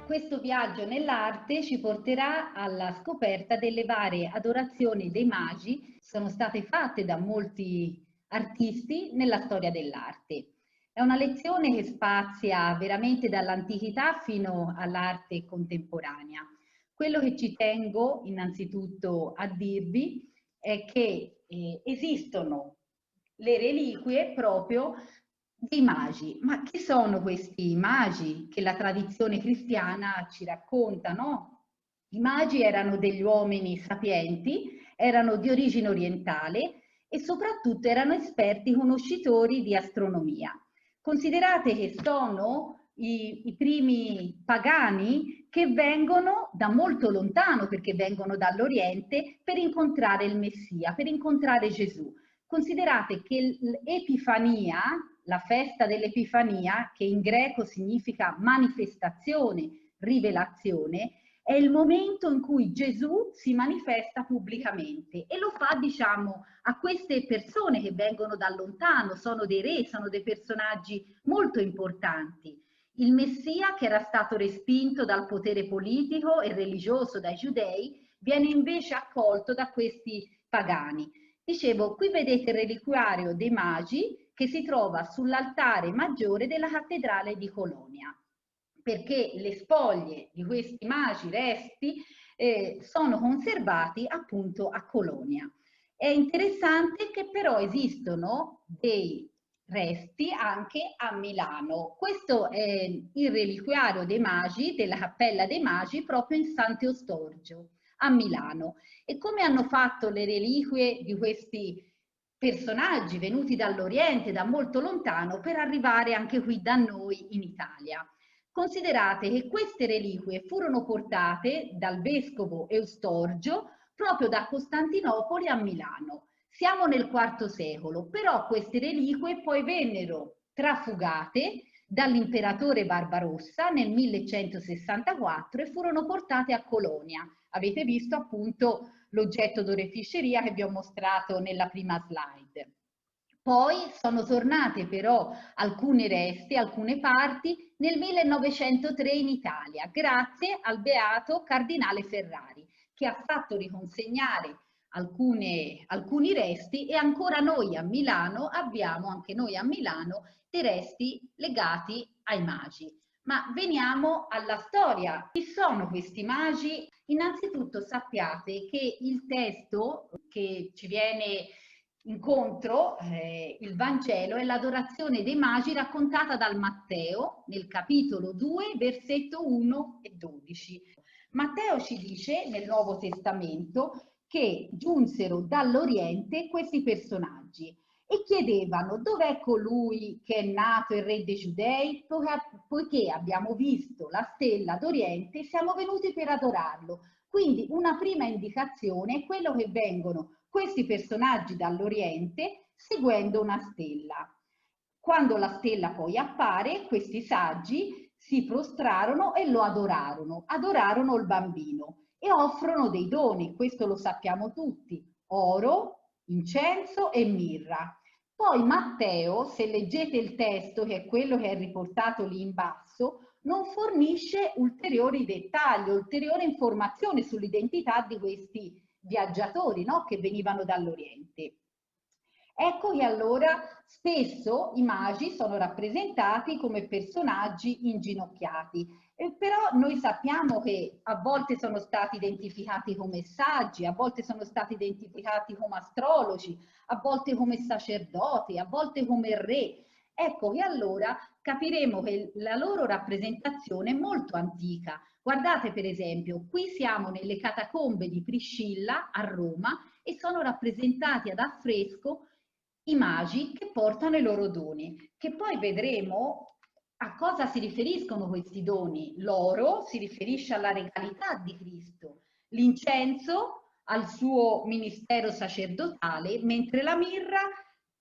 questo viaggio nell'arte ci porterà alla scoperta delle varie adorazioni dei magi che sono state fatte da molti artisti nella storia dell'arte. È una lezione che spazia veramente dall'antichità fino all'arte contemporanea. Quello che ci tengo innanzitutto a dirvi è che esistono le reliquie proprio dei magi. Ma chi sono questi magi che la tradizione cristiana ci racconta, no? I magi erano degli uomini sapienti, erano di origine orientale e soprattutto erano esperti conoscitori di astronomia. Considerate che sono i primi pagani che vengono da molto lontano, perché vengono dall'Oriente, per incontrare il Messia, per incontrare Gesù. Considerate che l'Epifania, la festa dell'Epifania, che in greco significa manifestazione, rivelazione, è il momento in cui Gesù si manifesta pubblicamente e lo fa, diciamo, a queste persone che vengono da lontano, sono dei re, sono dei personaggi molto importanti. Il Messia, che era stato respinto dal potere politico e religioso dai giudei, viene invece accolto da questi pagani. Dicevo, qui vedete il reliquiario dei magi che si trova sull'altare maggiore della cattedrale di Colonia, perché le spoglie di questi magi resti sono conservati appunto a Colonia. È interessante che però esistono dei resti anche a Milano. Questo è il reliquiario dei magi, della Cappella dei Magi, proprio in Sant'Eustorgio, a Milano. E come hanno fatto le reliquie di questi personaggi venuti dall'Oriente, da molto lontano, per arrivare anche qui da noi in Italia? Considerate che queste reliquie furono portate dal vescovo Eustorgio proprio da Costantinopoli a Milano. Siamo nel IV secolo, però queste reliquie poi vennero trafugate dall'imperatore Barbarossa nel 1164 e furono portate a Colonia. Avete visto appunto l'oggetto d'oreficeria che vi ho mostrato nella prima slide. Poi sono tornate però alcuni resti, alcune parti, nel 1903 in Italia, grazie al beato Cardinale Ferrari, che ha fatto riconsegnare alcuni resti, e ancora noi a Milano abbiamo, anche noi a Milano, dei resti legati ai magi. Ma veniamo alla storia. Chi sono questi magi? Innanzitutto sappiate che il testo che ci viene incontro, il Vangelo, è l'adorazione dei magi raccontata dal Matteo nel capitolo 2, versetto 1 e 12. Matteo ci dice nel Nuovo Testamento che giunsero dall'Oriente questi personaggi e chiedevano: dov'è colui che è nato il re dei Giudei? Poiché abbiamo visto la stella d'Oriente, siamo venuti per adorarlo. Quindi una prima indicazione è quello che vengono questi personaggi dall'Oriente seguendo una stella. Quando la stella poi appare, questi saggi si prostrarono e lo adorarono, adorarono il bambino e offrono dei doni, questo lo sappiamo tutti: oro, incenso e mirra. Poi Matteo, se leggete il testo, che è quello che è riportato lì in basso, non fornisce ulteriori dettagli, ulteriore informazione sull'identità di questi viaggiatori, no? Che venivano dall'Oriente. Ecco che allora spesso i magi sono rappresentati come personaggi inginocchiati, però noi sappiamo che a volte sono stati identificati come saggi, a volte sono stati identificati come astrologi, a volte come sacerdoti, a volte come re. Ecco che allora capiremo che la loro rappresentazione è molto antica. Guardate per esempio, qui siamo nelle catacombe di Priscilla a Roma e sono rappresentati ad affresco i magi che portano i loro doni, che poi vedremo a cosa si riferiscono questi doni. L'oro si riferisce alla regalità di Cristo, l'incenso al suo ministero sacerdotale, mentre la mirra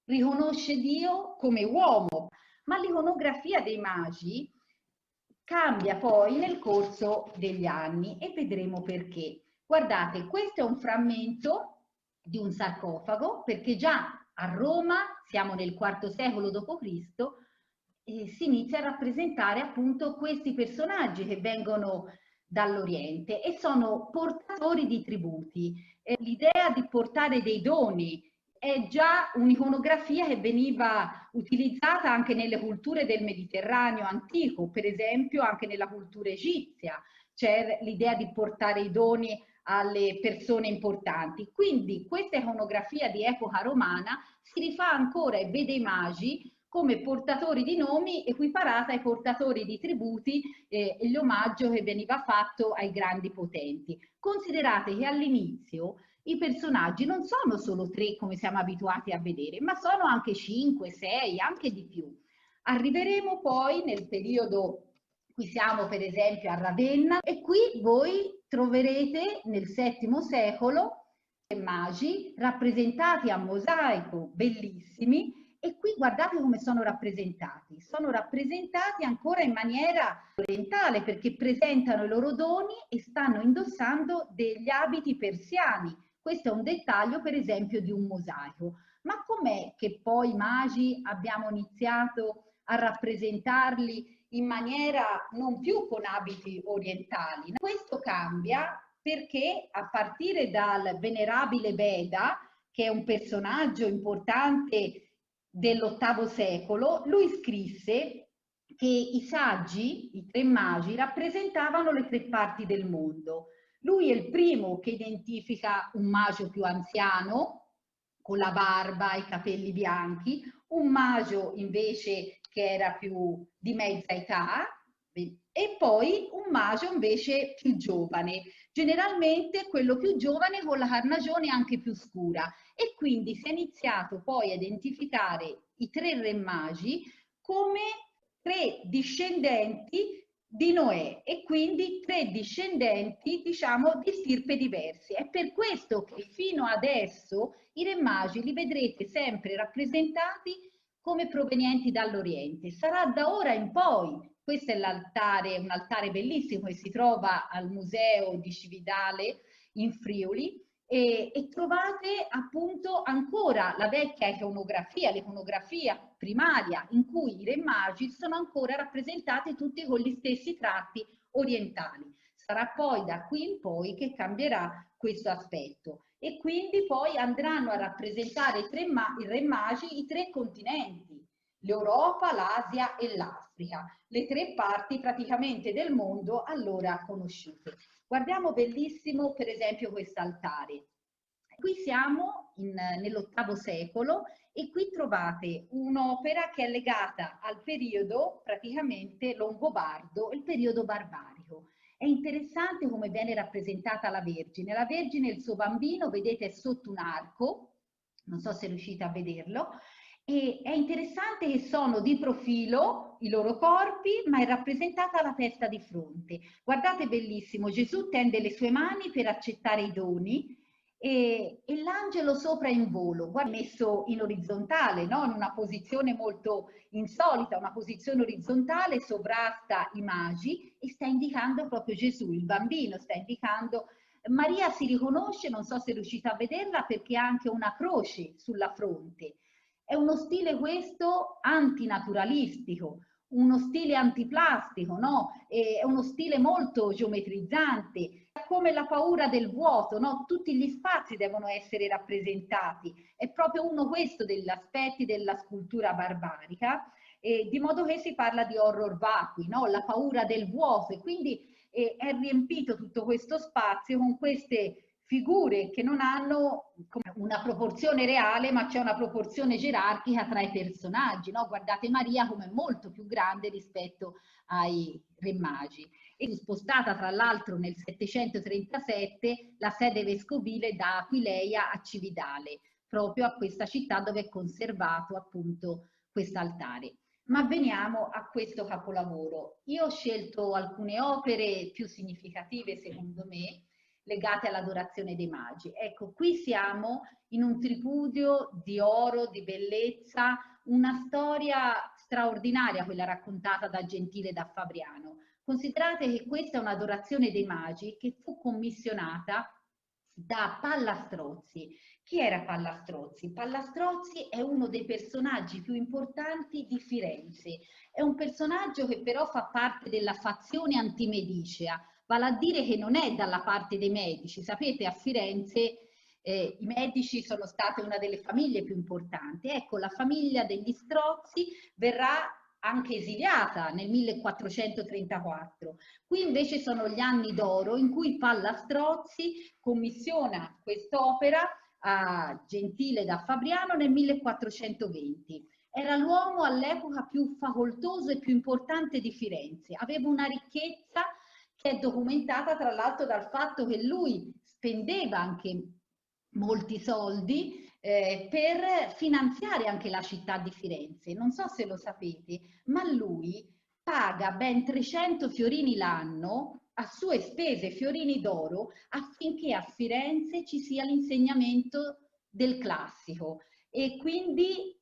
riconosce Dio come uomo. Ma l'iconografia dei magi cambia poi nel corso degli anni e vedremo perché. Guardate, questo è un frammento di un sarcofago, perché già a Roma, siamo nel IV secolo d.C., si inizia a rappresentare appunto questi personaggi che vengono dall'Oriente e sono portatori di tributi. L'idea di portare dei doni è già un'iconografia che veniva utilizzata anche nelle culture del Mediterraneo antico, per esempio anche nella cultura egizia c'è l'idea di portare i doni alle persone importanti. Quindi questa iconografia di epoca romana si rifà ancora e vede i magi come portatori di nomi equiparata ai portatori di tributi e l'omaggio che veniva fatto ai grandi potenti. Considerate che all'inizio i personaggi non sono solo 3 come siamo abituati a vedere, ma sono anche 5, 6, anche di più. Arriveremo poi nel periodo, qui siamo per esempio a Ravenna, e qui voi troverete nel VII secolo magi rappresentati a mosaico, bellissimi, e qui guardate come sono rappresentati ancora in maniera orientale perché presentano i loro doni e stanno indossando degli abiti persiani. Questo è un dettaglio per esempio di un mosaico. Ma com'è che poi i magi abbiamo iniziato a rappresentarli in maniera non più con abiti orientali? Questo cambia perché a partire dal venerabile Beda, che è un personaggio importante dell'VIII secolo, lui scrisse che i saggi, i 3 magi, rappresentavano le 3 parti del mondo. Lui è il primo che identifica un magio più anziano, con la barba e i capelli bianchi, un magio invece che era più di mezza età, e poi un magio invece più giovane, generalmente quello più giovane con la carnagione anche più scura. E quindi si è iniziato poi a identificare i 3 re magi come 3 discendenti di Noè e quindi 3 discendenti, diciamo, di stirpe diverse. È per questo che fino adesso i re magi li vedrete sempre rappresentati come provenienti dall'Oriente. Sarà da ora in poi, questo è l'altare, un altare bellissimo che si trova al Museo di Cividale in Friuli, e trovate appunto ancora la vecchia iconografia, l'iconografia primaria in cui i re magi sono ancora rappresentati tutti con gli stessi tratti orientali. Sarà poi da qui in poi che cambierà questo aspetto e quindi poi andranno a rappresentare i re magi i 3 continenti, l'Europa, l'Asia e l'Africa, le 3 parti praticamente del mondo allora conosciute. Guardiamo bellissimo per esempio quest'altare. Qui siamo nell'VIII secolo e qui trovate un'opera che è legata al periodo praticamente longobardo, il periodo barbarico. È interessante come viene rappresentata la Vergine. La Vergine e il suo bambino, vedete, è sotto un arco, non so se riuscite a vederlo, e è interessante che sono di profilo i loro corpi, ma è rappresentata la testa di fronte. Guardate, bellissimo, Gesù tende le sue mani per accettare i doni e l'angelo sopra in volo, guarda, messo in orizzontale, no? In una posizione molto insolita, una posizione orizzontale, sovrasta i magi e sta indicando proprio Gesù, il bambino, sta indicando. Maria si riconosce, non so se riuscite a vederla, perché ha anche una croce sulla fronte. È uno stile questo antinaturalistico, uno stile antiplastico, no? È uno stile molto geometrizzante, come la paura del vuoto, no? Tutti gli spazi devono essere rappresentati. È proprio uno questo degli aspetti della scultura barbarica, di modo che si parla di horror vacui, no? La paura del vuoto, e quindi è riempito tutto questo spazio con queste figure che non hanno una proporzione reale, ma c'è una proporzione gerarchica tra i personaggi, no? Guardate Maria come è molto più grande rispetto ai re magi. E spostata tra l'altro nel 737 la sede vescovile da Aquileia a Cividale, proprio a questa città dove è conservato appunto quest'altare. Ma veniamo a questo capolavoro. Io ho scelto alcune opere più significative secondo me, legate all'adorazione dei magi. Ecco, qui siamo in un tripudio di oro, di bellezza, una storia straordinaria quella raccontata da Gentile e da Fabriano. Considerate che questa è un'adorazione dei magi che fu commissionata da Pallastrozzi. Chi era Pallastrozzi? Pallastrozzi è uno dei personaggi più importanti di Firenze. È un personaggio che però fa parte della fazione antimedicea, vale a dire che non è dalla parte dei medici. Sapete, a Firenze i medici sono state una delle famiglie più importanti. Ecco, la famiglia degli Strozzi verrà anche esiliata nel 1434. Qui invece sono gli anni d'oro in cui Pallastrozzi commissiona quest'opera a Gentile da Fabriano nel 1420. Era l'uomo all'epoca più facoltoso e più importante di Firenze. Aveva una ricchezza che è documentata tra l'altro dal fatto che lui spendeva anche molti soldi per finanziare anche la città di Firenze. Non so se lo sapete, ma lui paga ben 300 fiorini l'anno a sue spese, fiorini d'oro, affinché a Firenze ci sia l'insegnamento del classico. E quindi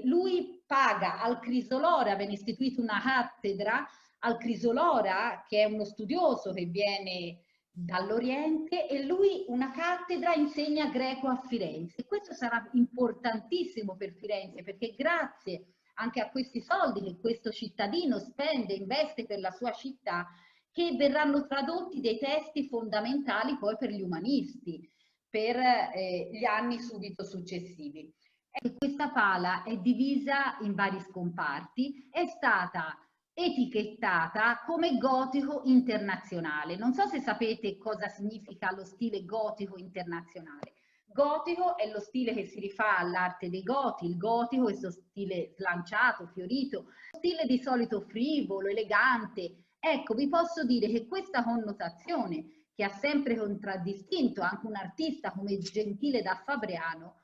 lui paga al Crisolora, viene istituita una cattedra al Crisolora, che è uno studioso che viene dall'Oriente, e lui una cattedra insegna greco a Firenze. Questo sarà importantissimo per Firenze, perché grazie anche a questi soldi che questo cittadino spende, investe per la sua città, che verranno tradotti dei testi fondamentali poi per gli umanisti, per gli anni subito successivi. E questa pala è divisa in vari scomparti, è stata etichettata come gotico internazionale. Non so se sapete cosa significa lo stile gotico internazionale. Gotico è lo stile che si rifà all'arte dei Goti, il gotico è questo stile slanciato, fiorito, stile di solito frivolo, elegante. Ecco, vi posso dire che questa connotazione, che ha sempre contraddistinto anche un artista come Gentile da Fabriano,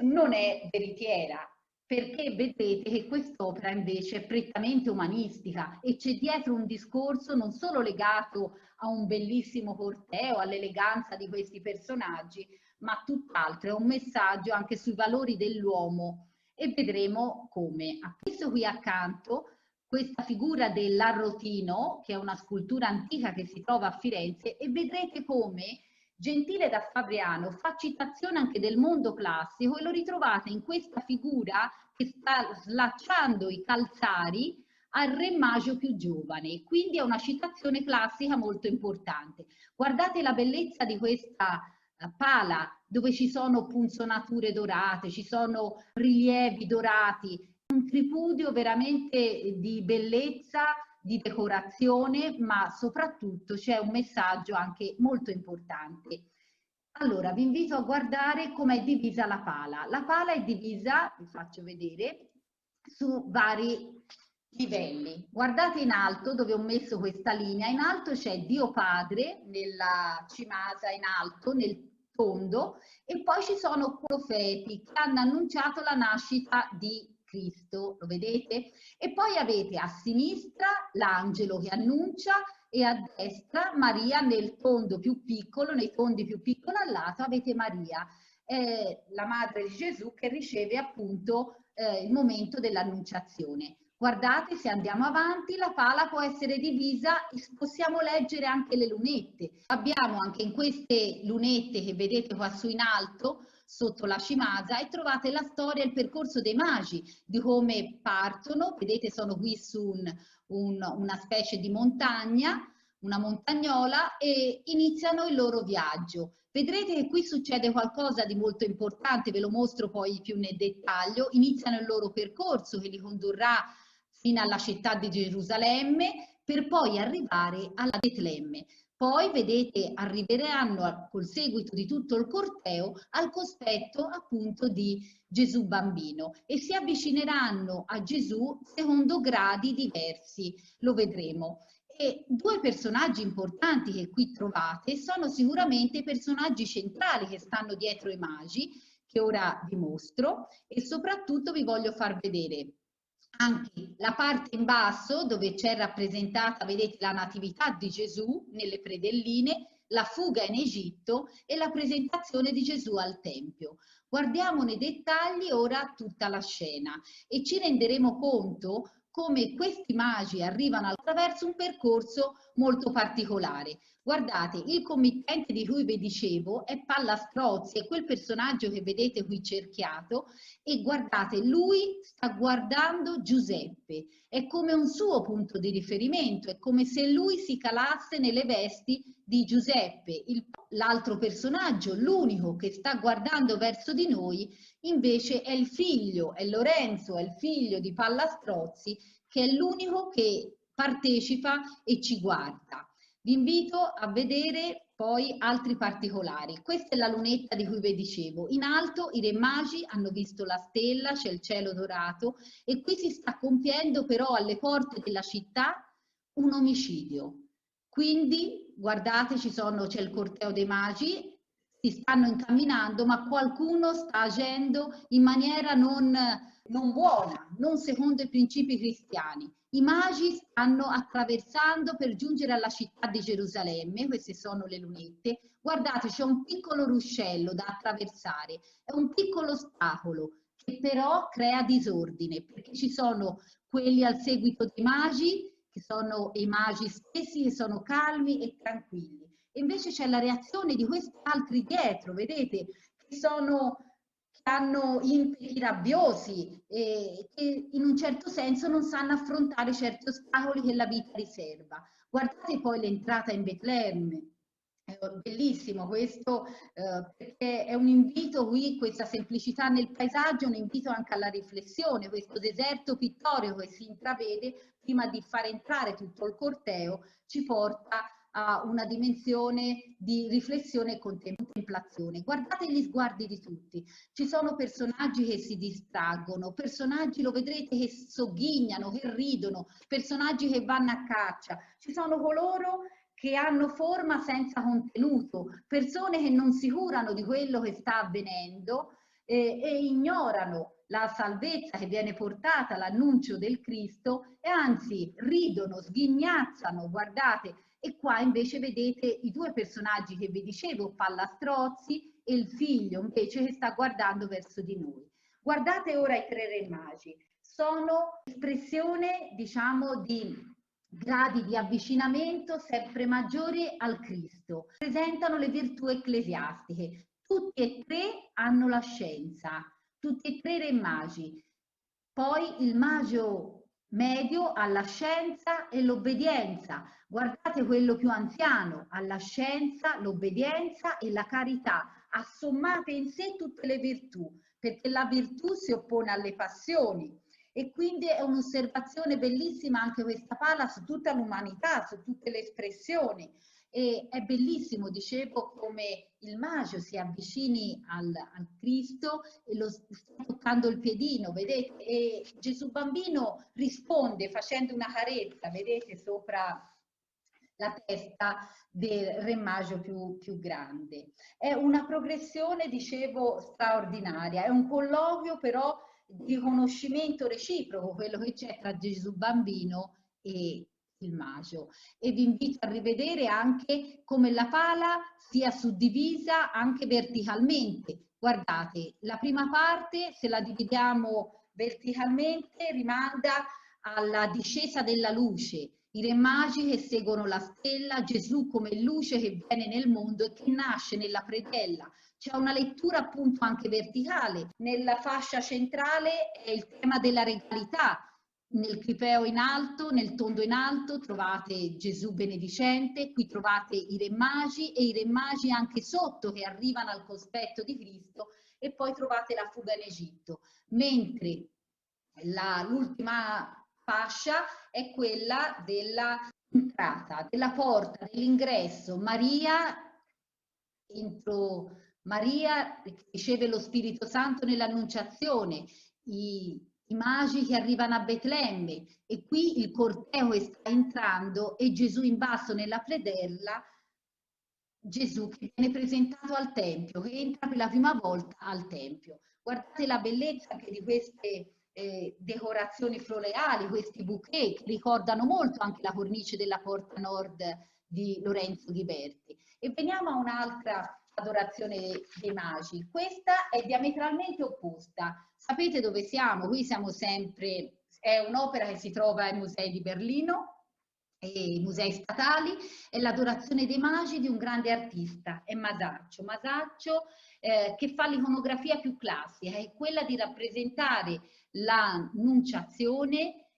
non è veritiera, perché vedete che quest'opera invece è prettamente umanistica e c'è dietro un discorso non solo legato a un bellissimo corteo, all'eleganza di questi personaggi, ma tutt'altro, è un messaggio anche sui valori dell'uomo, e vedremo come. A questo qui accanto, questa figura dell'Arrotino, che è una scultura antica che si trova a Firenze, e vedrete come Gentile da Fabriano fa citazione anche del mondo classico, e lo ritrovate in questa figura che sta slacciando i calzari al re Magio più giovane, quindi è una citazione classica molto importante. Guardate la bellezza di questa pala, dove ci sono punzonature dorate, ci sono rilievi dorati, un tripudio veramente di bellezza, di decorazione, ma soprattutto c'è un messaggio anche molto importante. Allora, vi invito a guardare com'è divisa la pala. La pala è divisa, vi faccio vedere, su vari livelli. Guardate in alto, dove ho messo questa linea, in alto c'è Dio Padre, nella cimasa in alto, nel tondo, e poi ci sono profeti che hanno annunciato la nascita di Cristo, lo vedete? E poi avete a sinistra l'angelo che annuncia, e a destra Maria nel tondo più piccolo, nei tondi più piccoli al lato avete Maria, la madre di Gesù, che riceve appunto il momento dell'annunciazione. Guardate, se andiamo avanti, la pala può essere divisa, possiamo leggere anche le lunette. Abbiamo anche in queste lunette che vedete qua su in alto, sotto la cimasa, e trovate la storia e il percorso dei magi, di come partono. Vedete, sono qui su una specie di montagna, una montagnola, e iniziano il loro viaggio. Vedrete che qui succede qualcosa di molto importante, ve lo mostro poi più nel dettaglio. Iniziano il loro percorso che li condurrà fino alla città di Gerusalemme, per poi arrivare alla Betlemme. Poi, vedete, arriveranno col seguito di tutto il corteo al cospetto appunto di Gesù bambino, e si avvicineranno a Gesù secondo gradi diversi, lo vedremo. E due personaggi importanti che qui trovate sono sicuramente i personaggi centrali che stanno dietro i magi, che ora vi mostro, e soprattutto vi voglio far vedere anche la parte in basso dove c'è rappresentata, vedete, la natività di Gesù nelle predelline, la fuga in Egitto e la presentazione di Gesù al Tempio. Guardiamo nei dettagli ora tutta la scena e ci renderemo conto come questi magi arrivano attraverso un percorso molto particolare. Guardate, il committente di cui vi dicevo è Pallastrozzi, è quel personaggio che vedete qui cerchiato, e guardate, lui sta guardando Giuseppe, è come un suo punto di riferimento, è come se lui si calasse nelle vesti di Giuseppe. L'altro personaggio, l'unico che sta guardando verso di noi, invece è il figlio, è Lorenzo, è il figlio di Pallastrozzi, che è l'unico che partecipa e ci guarda. Vi invito a vedere poi altri particolari. Questa è la lunetta di cui vi dicevo. In alto i re magi hanno visto la stella, c'è il cielo dorato, e qui si sta compiendo però alle porte della città un omicidio. Quindi guardate, c'è il corteo dei magi, si stanno incamminando, ma qualcuno sta agendo in maniera non buona, non secondo i principi cristiani. I magi stanno attraversando per giungere alla città di Gerusalemme, queste sono le lunette. Guardate, c'è un piccolo ruscello da attraversare, è un piccolo ostacolo che però crea disordine, perché ci sono quelli al seguito dei magi, che sono i magi stessi, che sono calmi e tranquilli. E invece c'è la reazione di questi altri dietro, vedete, che hanno impeti rabbiosi e che in un certo senso non sanno affrontare certi ostacoli che la vita riserva. Guardate poi l'entrata in Betlemme. È bellissimo questo, perché è un invito qui, questa semplicità nel paesaggio, un invito anche alla riflessione, questo deserto pittorico che si intravede prima di far entrare tutto il corteo ci porta a una dimensione di riflessione e contemplazione. Guardate gli sguardi di tutti, ci sono personaggi che si distraggono, personaggi, lo vedrete, che sogghignano, che ridono, personaggi che vanno a caccia, ci sono coloro che hanno forma senza contenuto, persone che non si curano di quello che sta avvenendo e ignorano la salvezza che viene portata, l'annuncio del Cristo, e anzi ridono, sghignazzano, guardate. E qua invece vedete i due personaggi che vi dicevo, Pallastrozzi e il figlio invece che sta guardando verso di noi. Guardate ora i tre re magi, sono espressione, diciamo, di gradi di avvicinamento sempre maggiori al Cristo. Presentano le virtù ecclesiastiche. Tutti e tre hanno la scienza, tutti e tre i re magi. Poi il magio medio ha la scienza e l'obbedienza. Guardate quello più anziano, ha la scienza, l'obbedienza e la carità, assommate in sé tutte le virtù, perché la virtù si oppone alle passioni. E quindi è un'osservazione bellissima anche questa palla su tutta l'umanità, su tutte le espressioni. E è bellissimo, dicevo, come il magio si avvicini al Cristo e lo sta toccando il piedino, vedete? E Gesù bambino risponde facendo una carezza, vedete, sopra la testa del re magio più grande. È una progressione, dicevo, straordinaria, è un colloquio però di conoscimento reciproco, quello che c'è tra Gesù bambino e il magio. E vi invito a rivedere anche come la pala sia suddivisa anche verticalmente. Guardate, la prima parte, se la dividiamo verticalmente, rimanda alla discesa della luce, i re magi che seguono la stella, Gesù come luce che viene nel mondo e che nasce nella predella. C'è una lettura appunto anche verticale. Nella fascia centrale è il tema della regalità. Nel cripeo in alto, nel tondo in alto trovate Gesù benedicente, qui trovate i re magi e i re magi anche sotto che arrivano al cospetto di Cristo, e poi trovate la fuga in Egitto. Mentre l'ultima fascia è quella della entrata, della porta, dell'ingresso. Maria riceve lo Spirito Santo nell'Annunciazione, i magi che arrivano a Betlemme, e qui il corteo che sta entrando e Gesù in basso nella predella, Gesù che viene presentato al Tempio, che entra per la prima volta al Tempio. Guardate la bellezza anche di queste decorazioni floreali, questi bouquet che ricordano molto anche la cornice della porta nord di Lorenzo Ghiberti. E veniamo a un'altra adorazione dei magi. Questa è diametralmente opposta. Sapete dove siamo? Qui siamo sempre È un'opera che si trova ai musei di Berlino e i musei statali, è l'Adorazione dei Magi di un grande artista, è Masaccio. Masaccio che fa l'iconografia più classica, è quella di rappresentare l'Annunciazione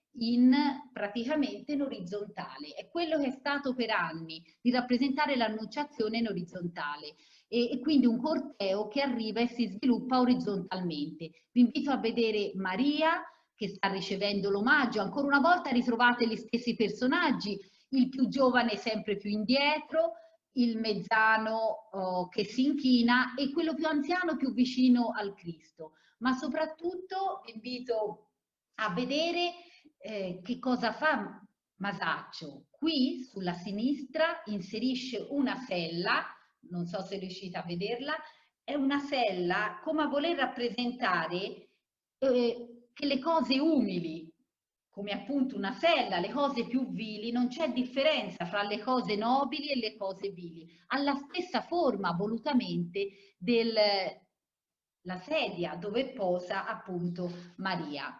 praticamente in orizzontale. È quello che è stato per anni, di rappresentare l'Annunciazione in orizzontale. E quindi un corteo che arriva e si sviluppa orizzontalmente. Vi invito a vedere Maria, che sta ricevendo l'omaggio. Ancora una volta ritrovate gli stessi personaggi, il più giovane sempre più indietro, il mezzano che si inchina e quello più anziano più vicino al Cristo. Ma soprattutto vi invito a vedere che cosa fa Masaccio. Qui sulla sinistra inserisce una sella, non so se riuscite a vederla, è una sella come a voler rappresentare che le cose umili, come appunto una sella, le cose più vili, non c'è differenza fra le cose nobili e le cose vili. Ha la stessa forma volutamente della sedia dove posa appunto Maria.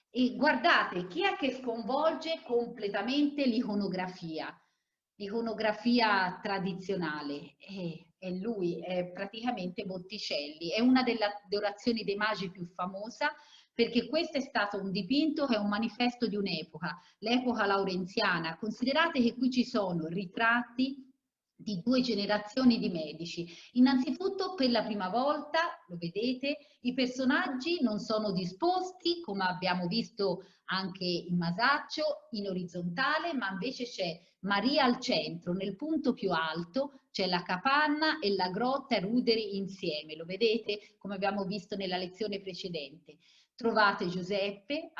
E guardate, chi è che sconvolge completamente l'iconografia? L'iconografia tradizionale, è lui, è praticamente Botticelli, è una delle adorazioni dei magi più famosa, perché questo è stato un dipinto che è un manifesto di un'epoca, l'epoca laurenziana. Considerate che qui ci sono ritratti di 2 generazioni di medici. Innanzitutto, per la prima volta, lo vedete, i personaggi non sono disposti, come abbiamo visto anche in Masaccio, in orizzontale, ma invece c'è Maria al centro, nel punto più alto, c'è la capanna e la grotta ruderi insieme, lo vedete come abbiamo visto nella lezione precedente. Trovate Giuseppe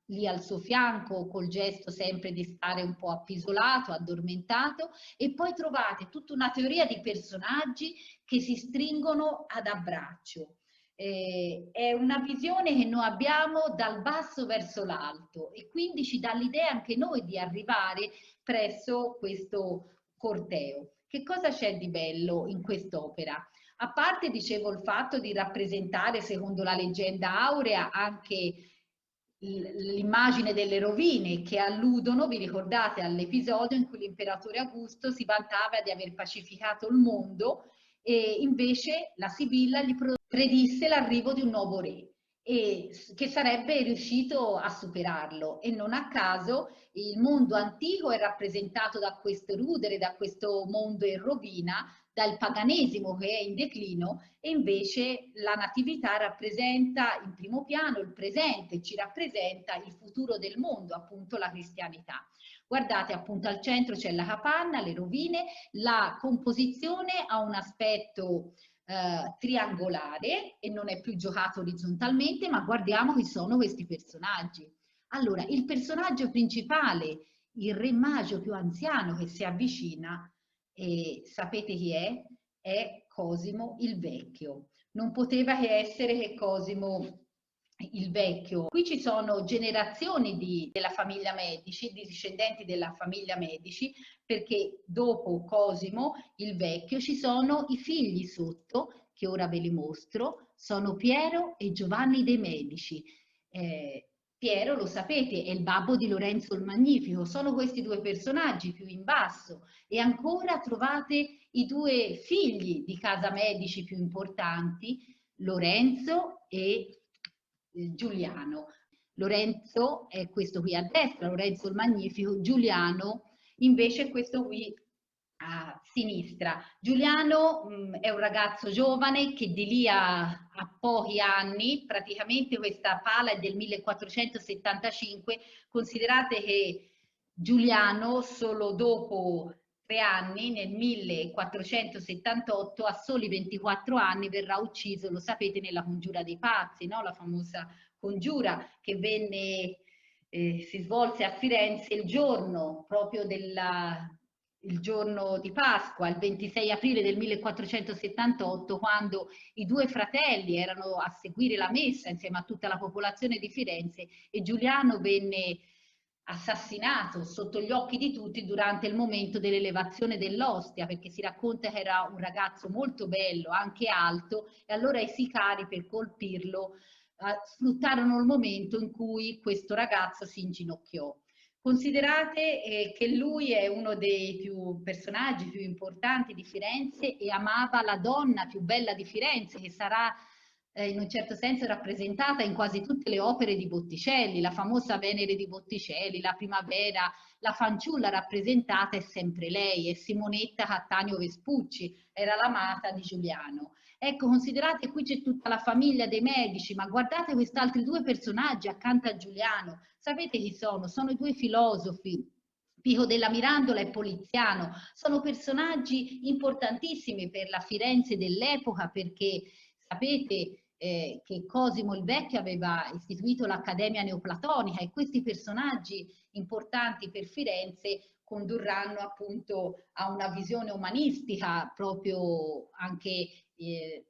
lì al suo fianco col gesto sempre di stare un po' appisolato, addormentato, e poi trovate tutta una teoria di personaggi che si stringono ad abbraccio. È una visione che noi abbiamo dal basso verso l'alto e quindi ci dà l'idea anche noi di arrivare presso questo corteo. Che cosa c'è di bello in quest'opera? A parte, dicevo, il fatto di rappresentare, secondo la leggenda aurea, anche l'immagine delle rovine che alludono, vi ricordate, all'episodio in cui l'imperatore Augusto si vantava di aver pacificato il mondo e invece la Sibilla gli predisse l'arrivo di un nuovo re e che sarebbe riuscito a superarlo, e non a caso il mondo antico è rappresentato da questo rudere, da questo mondo in rovina, dal paganesimo che è in declino, e invece la natività rappresenta in primo piano il presente, ci rappresenta il futuro del mondo, appunto la cristianità. Guardate, appunto al centro c'è la capanna, le rovine, la composizione ha un aspetto triangolare e non è più giocato orizzontalmente, ma guardiamo chi sono questi personaggi. Allora, il personaggio principale, il re magio più anziano che si avvicina, sapete chi è? È Cosimo il Vecchio. Non poteva che essere che Cosimo il Vecchio. Qui ci sono generazioni della famiglia Medici, di discendenti della famiglia Medici, perché dopo Cosimo il Vecchio ci sono i figli sotto, che ora ve li mostro, sono Piero e Giovanni de' Medici. Piero, lo sapete, è il babbo di Lorenzo il Magnifico, sono questi 2 personaggi più in basso, e ancora trovate i 2 figli di casa Medici più importanti, Lorenzo e Giuliano. Lorenzo è questo qui a destra, Lorenzo il Magnifico, Giuliano invece è questo qui a sinistra. Giuliano è un ragazzo giovane che di lì a pochi anni, praticamente questa pala è del 1475, considerate che Giuliano solo dopo 3 anni, nel 1478, a soli 24 anni, verrà ucciso, lo sapete, nella congiura dei pazzi, no? La famosa congiura che venne, si svolse a Firenze il giorno proprio il giorno di Pasqua, il 26 aprile del 1478, quando i 2 fratelli erano a seguire la messa insieme a tutta la popolazione di Firenze e Giuliano venne assassinato sotto gli occhi di tutti durante il momento dell'elevazione dell'ostia, perché si racconta che era un ragazzo molto bello, anche alto, e allora i sicari per colpirlo sfruttarono il momento in cui questo ragazzo si inginocchiò. Considerate che lui è uno dei personaggi più importanti di Firenze e amava la donna più bella di Firenze, che sarà in un certo senso rappresentata in quasi tutte le opere di Botticelli, la famosa Venere di Botticelli, la Primavera, la fanciulla rappresentata è sempre lei, è Simonetta Cattaneo Vespucci, era l'amata di Giuliano. Ecco, considerate, qui c'è tutta la famiglia dei Medici, ma guardate questi altri due personaggi accanto a Giuliano. Sapete chi sono? Sono i due filosofi, Pico della Mirandola e Poliziano. Sono personaggi importantissimi per la Firenze dell'epoca, perché sapete che Cosimo il Vecchio aveva istituito l'Accademia Neoplatonica, e questi personaggi importanti per Firenze condurranno appunto a una visione umanistica, proprio anche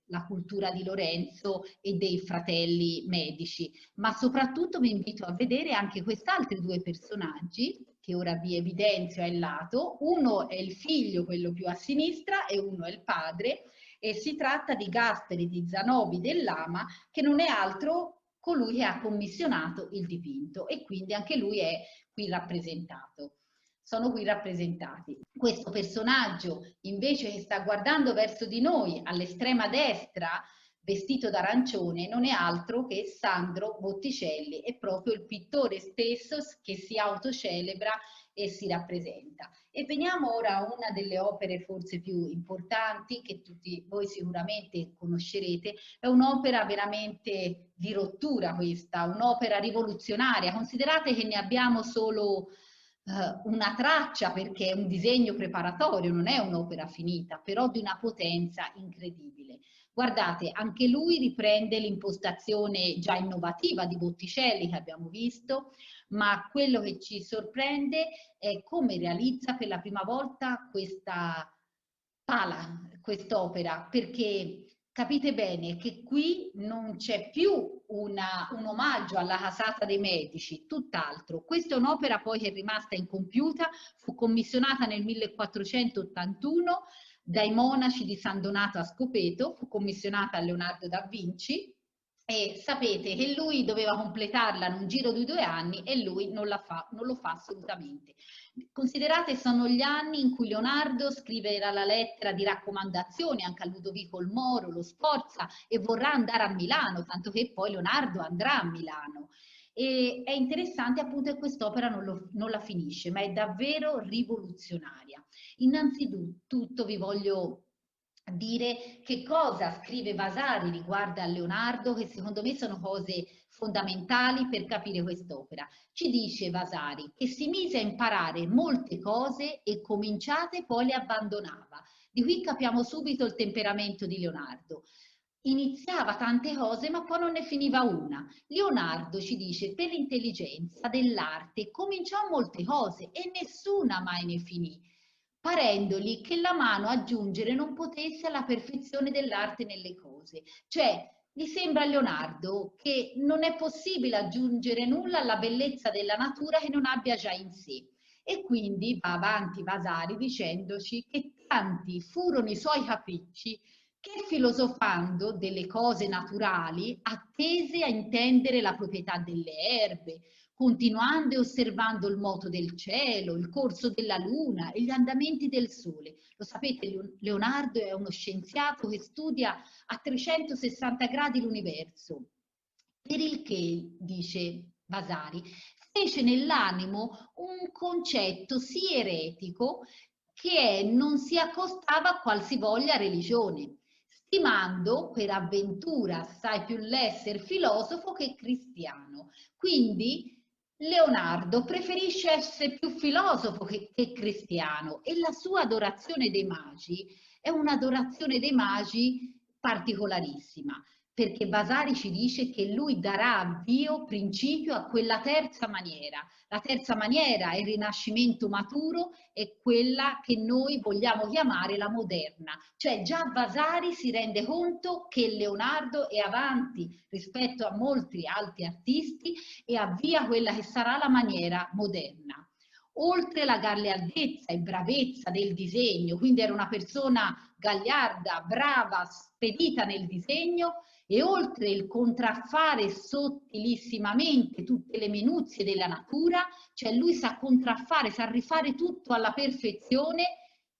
la cultura di Lorenzo e dei fratelli Medici. Ma soprattutto vi invito a vedere anche quest'altri due personaggi che ora vi evidenzio a lato. Uno è il figlio, quello più a sinistra, e uno è il padre, e si tratta di Gasperi di Zanobi dell'Ama, che non è altro colui che ha commissionato il dipinto, e quindi anche lui è qui rappresentato. Sono qui rappresentati. Questo personaggio invece che sta guardando verso di noi all'estrema destra, vestito d'arancione, non è altro che Sandro Botticelli, è proprio il pittore stesso che si autocelebra e si rappresenta. E veniamo ora a una delle opere forse più importanti, che tutti voi sicuramente conoscerete. È un'opera veramente di rottura questa, un'opera rivoluzionaria. Considerate che ne abbiamo solo una traccia, perché è un disegno preparatorio, non è un'opera finita, però di una potenza incredibile. Guardate, anche lui riprende l'impostazione già innovativa di Botticelli che abbiamo visto, ma quello che ci sorprende è come realizza per la prima volta questa pala, quest'opera, perché capite bene che qui non c'è più un omaggio alla casata dei Medici, tutt'altro. Questa è un'opera poi che è rimasta incompiuta, fu commissionata nel 1481 dai monaci di San Donato a Scopeto, fu commissionata a Leonardo da Vinci, e sapete che lui doveva completarla in un giro di 2 anni e lui non lo fa assolutamente. Considerate, sono gli anni in cui Leonardo scriverà la lettera di raccomandazione anche a Ludovico il Moro, lo Sforza, e vorrà andare a Milano, tanto che poi Leonardo andrà a Milano. E è interessante appunto che quest'opera non la finisce, ma è davvero rivoluzionaria. Innanzitutto vi voglio dire che cosa scrive Vasari riguardo a Leonardo, che secondo me sono cose fondamentali per capire quest'opera. Ci dice Vasari che si mise a imparare molte cose e cominciate poi le abbandonava. Di qui capiamo subito il temperamento di Leonardo. Iniziava tante cose ma poi non ne finiva una. Leonardo, ci dice, per l'intelligenza dell'arte cominciò molte cose e nessuna mai ne finì, parendogli che la mano a giungere non potesse alla perfezione dell'arte nelle cose. Cioè, gli sembra a Leonardo che non è possibile aggiungere nulla alla bellezza della natura che non abbia già in sé. E quindi va avanti Vasari dicendoci che tanti furono i suoi capricci che, filosofando delle cose naturali, attese a intendere la proprietà delle erbe, continuando e osservando il moto del cielo, il corso della luna e gli andamenti del sole. Lo sapete, Leonardo è uno scienziato che studia a 360 gradi l'universo, per il che, dice Vasari, fece nell'animo un concetto sì eretico che non si accostava a qualsivoglia religione, stimando per avventura assai più l'esser filosofo che cristiano. Quindi Leonardo preferisce essere più filosofo che cristiano, e la sua adorazione dei magi è un'adorazione dei magi particolarissima, perché Vasari ci dice che lui darà avvio, principio a quella terza maniera. La terza maniera è il rinascimento maturo, è quella che noi vogliamo chiamare la moderna. Cioè già Vasari si rende conto che Leonardo è avanti rispetto a molti altri artisti e avvia quella che sarà la maniera moderna. Oltre la gagliardezza e bravezza del disegno, quindi era una persona gagliarda, brava, spedita nel disegno, e oltre il contraffare sottilissimamente tutte le minuzie della natura, cioè lui sa contraffare, sa rifare tutto alla perfezione.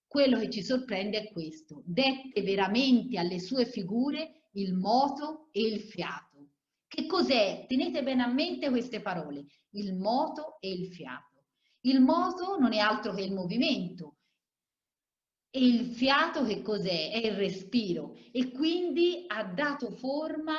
Quello che ci sorprende è questo: dette veramente alle sue figure il moto e il fiato. Che cos'è? Tenete bene a mente queste parole: il moto e il fiato. Il moto non è altro che il movimento, e il fiato che cos'è? È il respiro, e quindi ha dato forma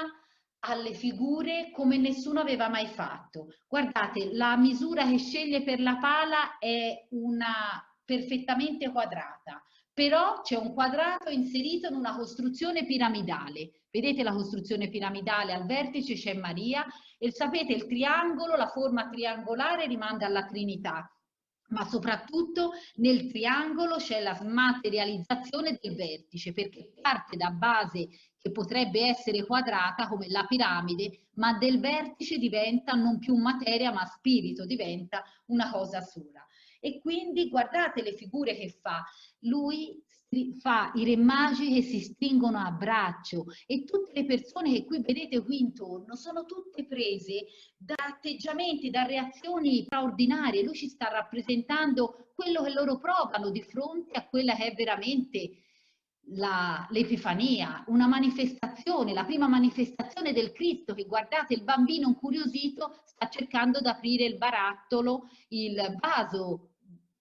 alle figure come nessuno aveva mai fatto. Guardate, la misura che sceglie per la pala è una perfettamente quadrata, però c'è un quadrato inserito in una costruzione piramidale. Vedete la costruzione piramidale? Al vertice c'è Maria, e sapete, il triangolo, la forma triangolare rimanda alla Trinità, ma soprattutto nel triangolo c'è la smaterializzazione del vertice, perché parte da base che potrebbe essere quadrata come la piramide, ma del vertice diventa non più materia ma spirito, diventa una cosa sola. E quindi guardate le figure che fa. Lui fa i re magi che si stringono a braccio, e tutte le persone che qui vedete qui intorno sono tutte prese da atteggiamenti, da reazioni straordinarie. Lui ci sta rappresentando quello che loro provano di fronte a quella che è veramente l'Epifania, una manifestazione, la prima manifestazione del Cristo, che guardate, il bambino incuriosito sta cercando di aprire il barattolo, il vaso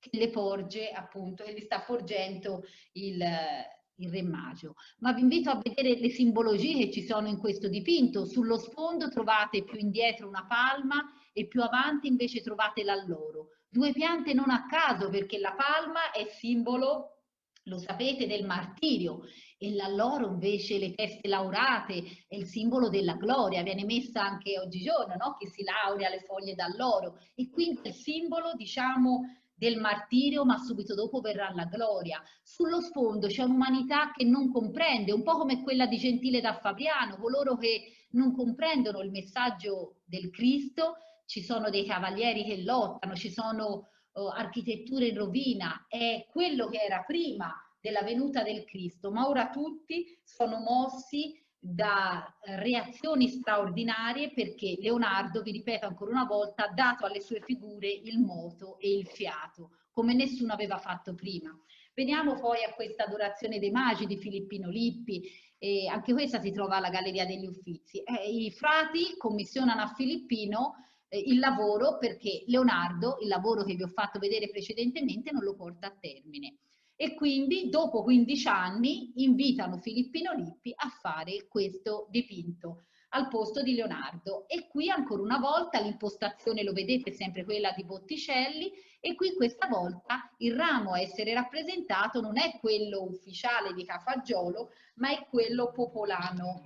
che le porge, appunto, che gli sta porgendo il Re Magio. Ma vi invito a vedere le simbologie che ci sono in questo dipinto. Sullo sfondo trovate più indietro una palma e più avanti invece trovate l'alloro. Due piante non a caso, perché la palma è simbolo, lo sapete, del martirio, e l'alloro invece, le teste laurate, è il simbolo della gloria, viene messa anche oggigiorno, no? Chi si laurea, le foglie d'alloro, e quindi è il simbolo, diciamo, del martirio, ma subito dopo verrà la gloria. Sullo sfondo c'è un'umanità che non comprende, un po' come quella di Gentile da Fabriano, coloro che non comprendono il messaggio del Cristo. Ci sono dei cavalieri che lottano, ci sono architetture in rovina, è quello che era prima della venuta del Cristo, ma ora tutti sono mossi da reazioni straordinarie, perché Leonardo, vi ripeto ancora una volta, ha dato alle sue figure il moto e il fiato, come nessuno aveva fatto prima. Veniamo poi a questa Adorazione dei Magi di Filippino Lippi, e anche questa si trova alla Galleria degli Uffizi. I frati commissionano a Filippino il lavoro, perché Leonardo, il lavoro che vi ho fatto vedere precedentemente, non lo porta a termine. E quindi dopo 15 anni invitano Filippino Lippi a fare questo dipinto al posto di Leonardo, e qui ancora una volta l'impostazione, lo vedete, sempre quella di Botticelli, e qui questa volta il ramo a essere rappresentato non è quello ufficiale di Cafaggiolo, ma è quello popolano,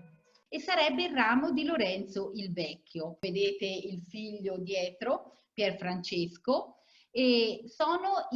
e sarebbe il ramo di Lorenzo il Vecchio. Vedete il figlio dietro, Pier Francesco, e sono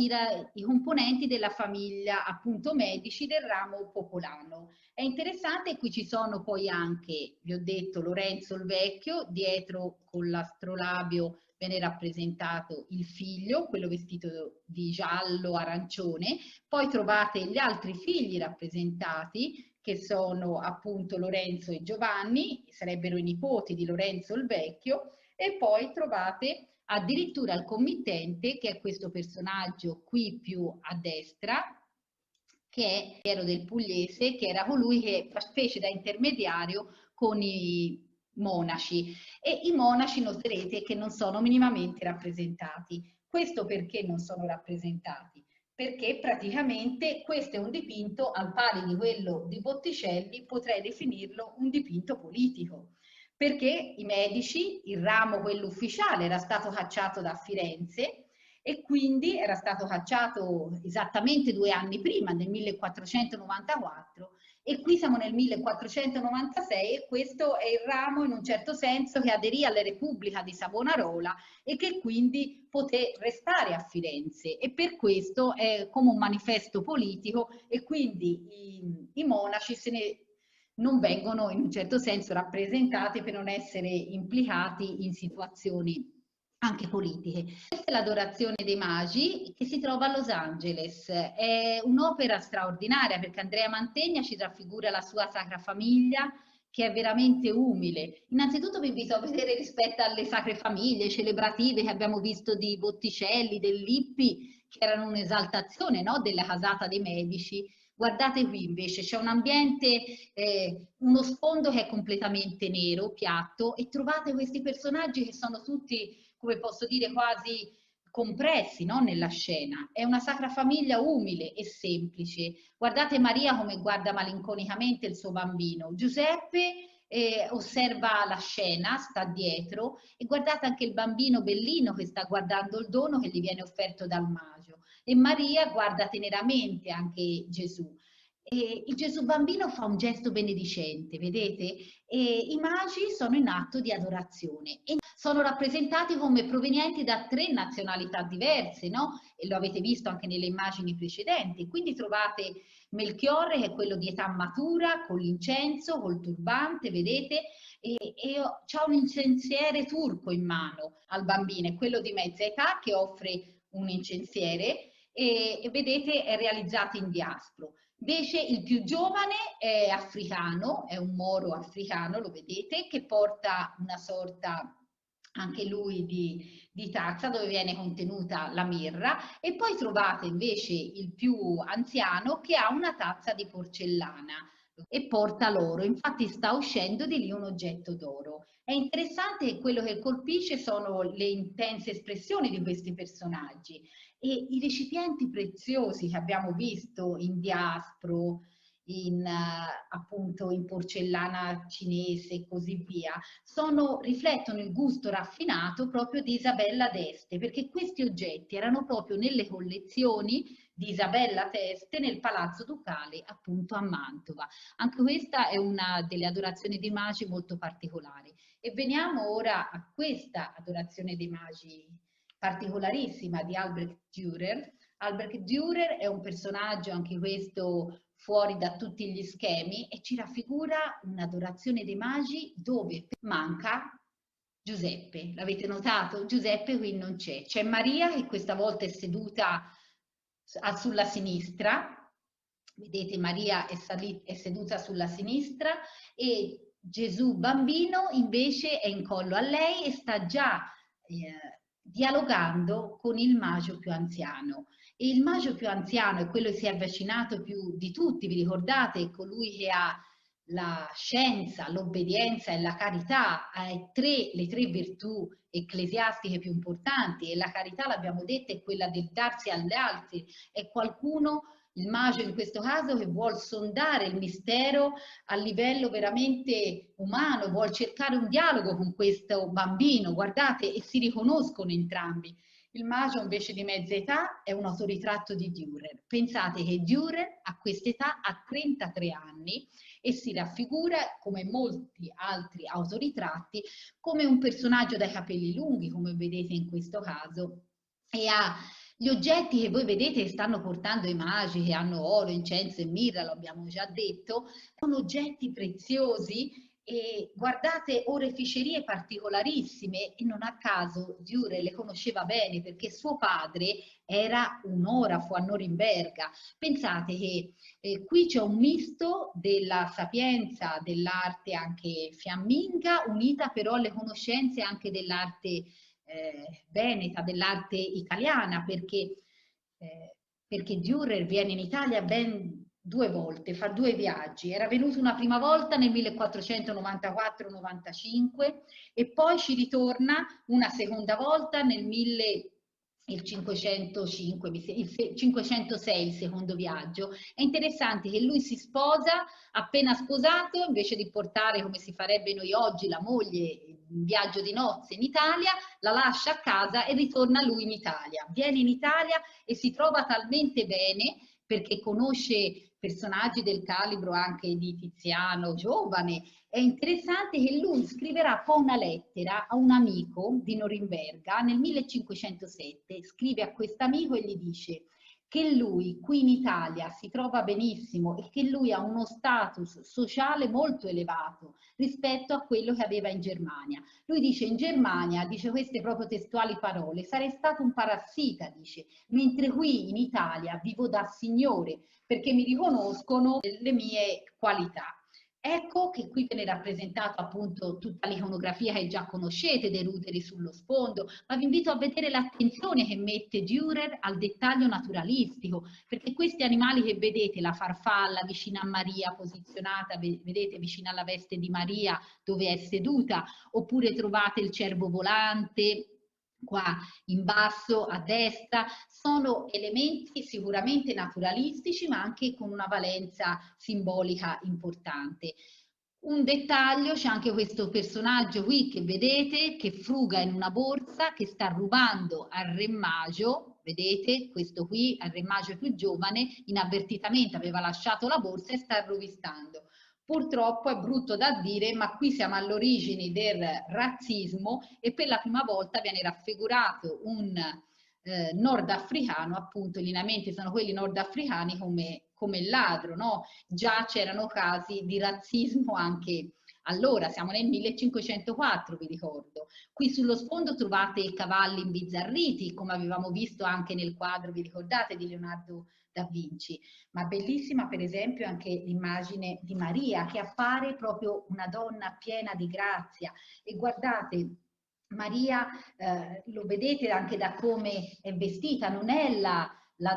i componenti della famiglia, appunto, Medici del ramo popolano. È interessante, qui ci sono poi anche, vi ho detto, Lorenzo il Vecchio, dietro con l'astrolabio viene rappresentato il figlio, quello vestito di giallo arancione, poi trovate gli altri figli rappresentati, che sono appunto Lorenzo e Giovanni, sarebbero i nipoti di Lorenzo il Vecchio, e poi trovate addirittura il committente, che è questo personaggio qui più a destra, che è Piero del Pugliese, che era colui che fece da intermediario con i monaci, e i monaci noterete che non sono minimamente rappresentati. Questo perché non sono rappresentati? Perché praticamente questo è un dipinto, al pari di quello di Botticelli, potrei definirlo un dipinto politico, perché i Medici, il ramo quello ufficiale, era stato cacciato da Firenze, e quindi era stato cacciato esattamente 2 anni prima, nel 1494, e qui siamo nel 1496, e questo è il ramo, in un certo senso, che aderì alla Repubblica di Savonarola e che quindi poté restare a Firenze, e per questo è come un manifesto politico, e quindi i monaci non vengono in un certo senso rappresentati per non essere implicati in situazioni anche politiche. Questa è l'Adorazione dei Magi, che si trova a Los Angeles. È un'opera straordinaria, perché Andrea Mantegna ci raffigura la sua Sacra Famiglia, che è veramente umile. Innanzitutto vi invito a vedere rispetto alle sacre famiglie celebrative che abbiamo visto di Botticelli, del Lippi, che erano un'esaltazione, no, della casata dei Medici. Guardate qui invece, c'è un ambiente, uno sfondo che è completamente nero, piatto, e trovate questi personaggi che sono tutti, come posso dire, quasi compressi, no, nella scena. È una sacra famiglia umile e semplice. Guardate Maria come guarda malinconicamente il suo bambino. Giuseppe osserva la scena, sta dietro, e guardate anche il bambino bellino che sta guardando il dono che gli viene offerto dal magio. E Maria guarda teneramente anche Gesù. E il Gesù bambino fa un gesto benedicente, vedete? E i magi sono in atto di adorazione e sono rappresentati come provenienti da 3 nazionalità diverse, no? E lo avete visto anche nelle immagini precedenti. Quindi trovate Melchiorre, che è quello di età matura, con l'incenso, col turbante, vedete? E c'ha un incensiere turco in mano al bambino, è quello di mezza età che offre un incensiere e vedete è realizzato in diaspro. Invece il più giovane è africano, è un moro africano, lo vedete, che porta una sorta anche lui di tazza dove viene contenuta la mirra, e poi trovate invece il più anziano che ha una tazza di porcellana e porta l'oro, infatti sta uscendo di lì un oggetto d'oro. È interessante che quello che colpisce sono le intense espressioni di questi personaggi e i recipienti preziosi che abbiamo visto in diaspro, appunto in porcellana cinese e così via, riflettono il gusto raffinato proprio di Isabella d'Este, perché questi oggetti erano proprio nelle collezioni di Isabella d'Este nel Palazzo Ducale appunto a Mantova. Anche questa è una delle adorazioni dei magi molto particolari. E veniamo ora a questa adorazione dei magi particolarissima di Albrecht Dürer. Albrecht Dürer è un personaggio, anche questo fuori da tutti gli schemi, e ci raffigura un'adorazione dei magi dove manca Giuseppe. L'avete notato? Giuseppe qui non c'è. C'è Maria che questa volta è seduta sulla sinistra. Vedete, Maria è seduta sulla sinistra e Gesù bambino invece è in collo a lei e sta già dialogando con il magio più anziano. E il magio più anziano è quello che si è avvicinato più di tutti, vi ricordate? È colui che ha la scienza, l'obbedienza e la carità, le 3 virtù ecclesiastiche più importanti, e la carità, l'abbiamo detto, è quella del darsi agli altri, è qualcuno, il magio in questo caso, che vuol sondare il mistero a livello veramente umano, vuol cercare un dialogo con questo bambino, guardate, e si riconoscono entrambi. Il magio invece di mezza età è un autoritratto di Dürer. Pensate che Dürer a quest'età ha 33 anni e si raffigura, come molti altri autoritratti, come un personaggio dai capelli lunghi, come vedete in questo caso, e ha gli oggetti che voi vedete che stanno portando i magi, che hanno oro, incenso e mirra, lo abbiamo già detto, sono oggetti preziosi e guardate oreficerie particolarissime, e non a caso Dürer le conosceva bene perché suo padre era un orafo a Norimberga. Pensate che qui c'è un misto della sapienza dell'arte anche fiamminga, unita però alle conoscenze anche dell'arte veneta, dell'arte italiana, perché Dürer viene in Italia ben 2 volte, fa 2 viaggi. Era venuto una prima volta nel 1494-95 e poi ci ritorna una seconda volta nel 1505, il 506 il secondo viaggio. È interessante che lui si sposa, appena sposato, invece di portare, come si farebbe noi oggi, la moglie in viaggio di nozze in Italia, la lascia a casa e ritorna lui in Italia. Viene in Italia e si trova talmente bene perché conosce personaggi del calibro anche di Tiziano, giovane. È interessante che lui scriverà poi una lettera a un amico di Norimberga nel 1507, scrive a questo amico e gli dice che lui qui in Italia si trova benissimo e che lui ha uno status sociale molto elevato rispetto a quello che aveva in Germania. Lui dice in Germania, dice queste proprio testuali parole, sarei stato un parassita, dice, mentre qui in Italia vivo da signore perché mi riconoscono le mie qualità. Ecco che qui viene rappresentato appunto tutta l'iconografia che già conoscete dei ruderi sullo sfondo, ma vi invito a vedere l'attenzione che mette Dürer al dettaglio naturalistico, perché questi animali che vedete, la farfalla vicino a Maria, posizionata, vedete, vicino alla veste di Maria dove è seduta, oppure trovate il cervo volante, qua in basso a destra, sono elementi sicuramente naturalistici ma anche con una valenza simbolica importante. Un dettaglio, c'è anche questo personaggio qui che vedete che fruga in una borsa, che sta rubando al Re Magio, vedete questo qui, al Re Magio più giovane, inavvertitamente aveva lasciato la borsa e sta rovistando. Purtroppo è brutto da dire, ma qui siamo all'origine del razzismo e per la prima volta viene raffigurato un nordafricano, appunto i lineamenti sono quelli nordafricani come il ladro, no? Già c'erano casi di razzismo anche allora, siamo nel 1504, vi ricordo. Qui sullo sfondo trovate cavalli imbizzarriti, come avevamo visto anche nel quadro, vi ricordate, di Leonardo da Vinci, ma bellissima per esempio anche l'immagine di Maria che appare proprio una donna piena di grazia e guardate Maria, lo vedete anche da come è vestita, non è la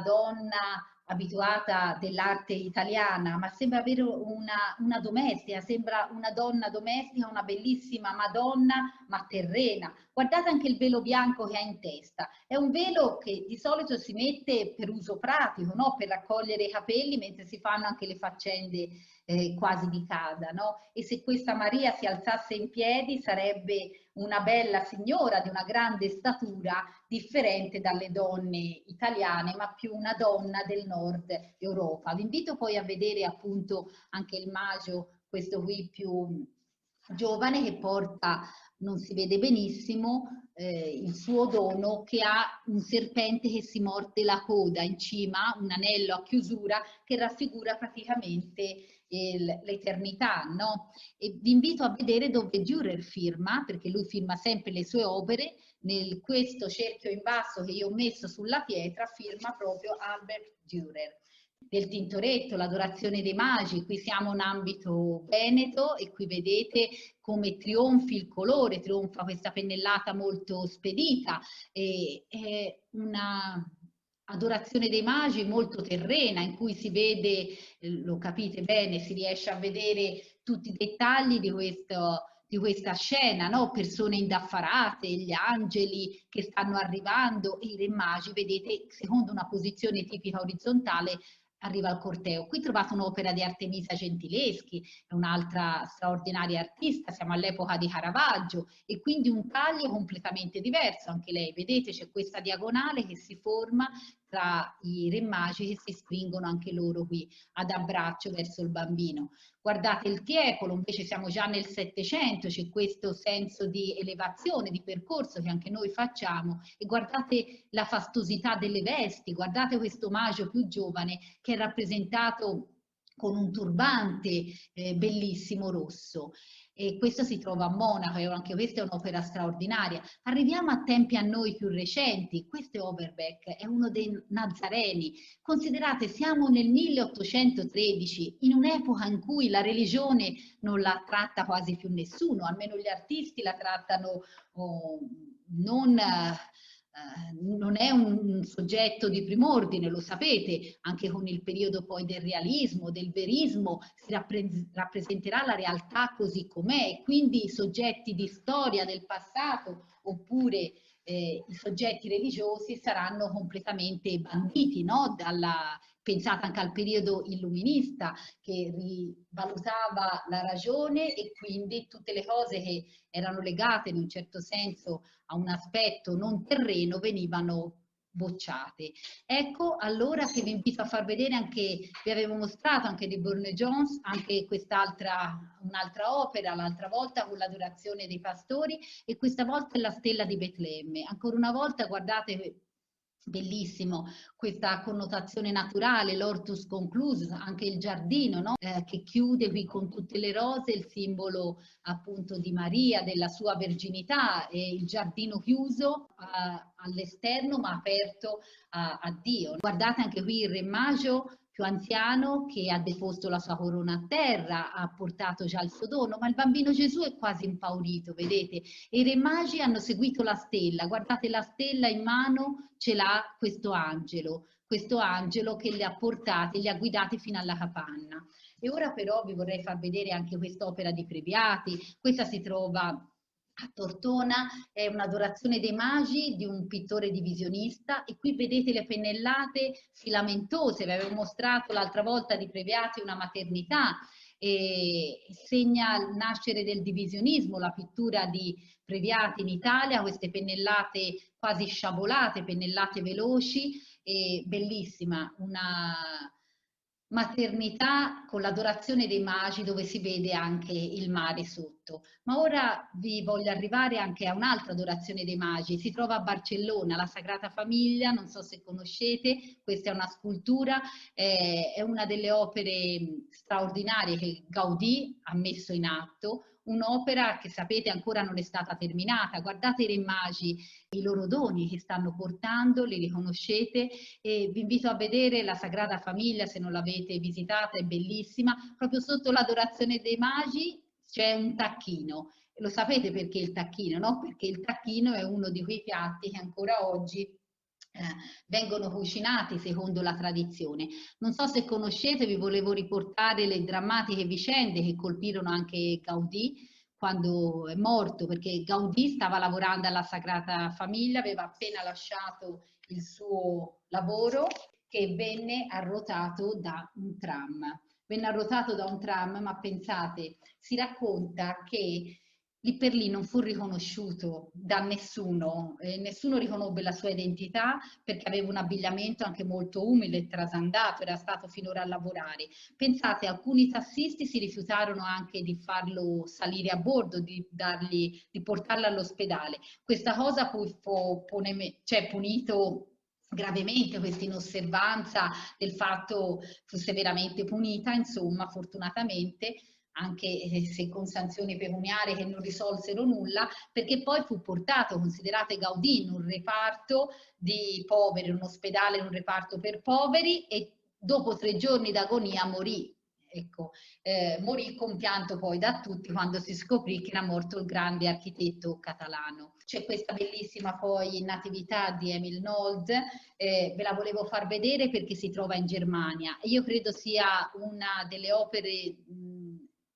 donna abituata dell'arte italiana, ma sembra avere una domestica, sembra una donna domestica, una bellissima Madonna, ma terrena. Guardate anche il velo bianco che ha in testa, è un velo che di solito si mette per uso pratico, no? Per raccogliere i capelli mentre si fanno anche le faccende quasi di casa, no? E se questa Maria si alzasse in piedi sarebbe una bella signora di una grande statura, differente dalle donne italiane, ma più una donna del nord Europa. Vi invito poi a vedere appunto anche il Magio, questo qui più giovane che porta, non si vede benissimo, il suo dono che ha un serpente che si morde la coda in cima, un anello a chiusura che raffigura praticamente l'eternità, no? E vi invito a vedere dove Dürer firma, perché lui firma sempre le sue opere, nel questo cerchio in basso che io ho messo sulla pietra firma proprio Albert Dürer. Del Tintoretto, l'Adorazione dei Magi, qui siamo in ambito veneto e qui vedete come trionfi il colore, trionfa questa pennellata molto spedita, è una Adorazione dei Magi molto terrena in cui si vede, lo capite bene, si riesce a vedere tutti i dettagli di questa scena, no? Persone indaffarate, gli angeli che stanno arrivando e i re magi, vedete, secondo una posizione tipica orizzontale, arriva al corteo. Qui trovate un'opera di Artemisia Gentileschi, è un'altra straordinaria artista, siamo all'epoca di Caravaggio e quindi un taglio completamente diverso, anche lei, vedete c'è questa diagonale che si forma tra i re magi che si spingono anche loro qui ad abbraccio verso il bambino. Guardate il Tiepolo, invece siamo già nel Settecento, c'è questo senso di elevazione, di percorso che anche noi facciamo e guardate la fastosità delle vesti, guardate questo magio più giovane che è rappresentato con un turbante bellissimo rosso. E questo si trova a Monaco e anche questa è un'opera straordinaria. Arriviamo a tempi a noi più recenti, questo è Overbeck, è uno dei Nazareni. Considerate, siamo nel 1813, in un'epoca in cui la religione non la tratta quasi più nessuno, almeno gli artisti la trattano non non è un soggetto di prim'ordine, lo sapete, anche con il periodo poi del realismo, del verismo, si rappresenterà la realtà così com'è e quindi i soggetti di storia del passato oppure i soggetti religiosi saranno completamente banditi, no? Pensate anche al periodo illuminista che rivalutava la ragione e quindi tutte le cose che erano legate in un certo senso a un aspetto non terreno venivano bocciate. Ecco allora che vi invito a far vedere anche, vi avevo mostrato anche di Burne-Jones, anche un'altra opera, l'altra volta con l'Adorazione dei Pastori e questa volta è la Stella di Betlemme. Ancora una volta guardate, bellissimo questa connotazione naturale, l'ortus conclusus, anche il giardino, no? Che chiude qui con tutte le rose, il simbolo appunto di Maria, della sua verginità e il giardino chiuso all'esterno ma aperto a Dio. Guardate anche qui il Re Magio più anziano che ha deposto la sua corona a terra, ha portato già il suo dono, ma il bambino Gesù è quasi impaurito, vedete? E i re magi hanno seguito la stella, guardate la stella in mano, ce l'ha questo angelo che li ha portati, li ha guidati fino alla capanna. E ora però vi vorrei far vedere anche quest'opera di Previati. Questa si trova a Tortona, è un'adorazione dei magi di un pittore divisionista, e qui vedete le pennellate filamentose. Vi avevo mostrato l'altra volta di Previati una maternità, e segna il nascere del divisionismo, la pittura di Previati in Italia, queste pennellate quasi sciabolate, pennellate veloci, e bellissima, una maternità con l'adorazione dei magi dove si vede anche il mare sotto. Ma ora vi voglio arrivare anche a un'altra adorazione dei magi, si trova a Barcellona, la Sagrada Famiglia, non so se conoscete, questa è una scultura, è una delle opere straordinarie che Gaudì ha messo in atto, un'opera che sapete ancora non è stata terminata. Guardate i re magi, i loro doni che stanno portando, li riconoscete, e vi invito a vedere la Sagrada Famiglia se non l'avete visitata, è bellissima. Proprio sotto l'adorazione dei magi c'è un tacchino. Lo sapete perché il tacchino, no? Perché il tacchino è uno di quei piatti che ancora oggi vengono cucinati secondo la tradizione. Non so se conoscete, vi volevo riportare le drammatiche vicende che colpirono anche Gaudì quando è morto, perché Gaudì stava lavorando alla Sagrada Famiglia, aveva appena lasciato il suo lavoro, che venne arrotato da un tram. Venne arrotato da un tram, ma pensate, si racconta che lì per lì non fu riconosciuto da nessuno, nessuno riconobbe la sua identità perché aveva un abbigliamento anche molto umile e trasandato, era stato finora a lavorare. Pensate, alcuni tassisti si rifiutarono anche di farlo salire a bordo, di portarlo all'ospedale. Questa cosa fu punito gravemente, questa inosservanza del fatto fu severamente punita, insomma, fortunatamente, anche se con sanzioni pecuniarie che non risolsero nulla, perché poi fu portato, considerate Gaudì, in un reparto di poveri, un ospedale, in un reparto per poveri, e dopo 3 giorni d'agonia morì. Ecco, morì compianto poi da tutti quando si scoprì che era morto il grande architetto catalano. C'è questa bellissima poi Natività di Emil Nold, ve la volevo far vedere perché si trova in Germania. Io credo sia una delle opere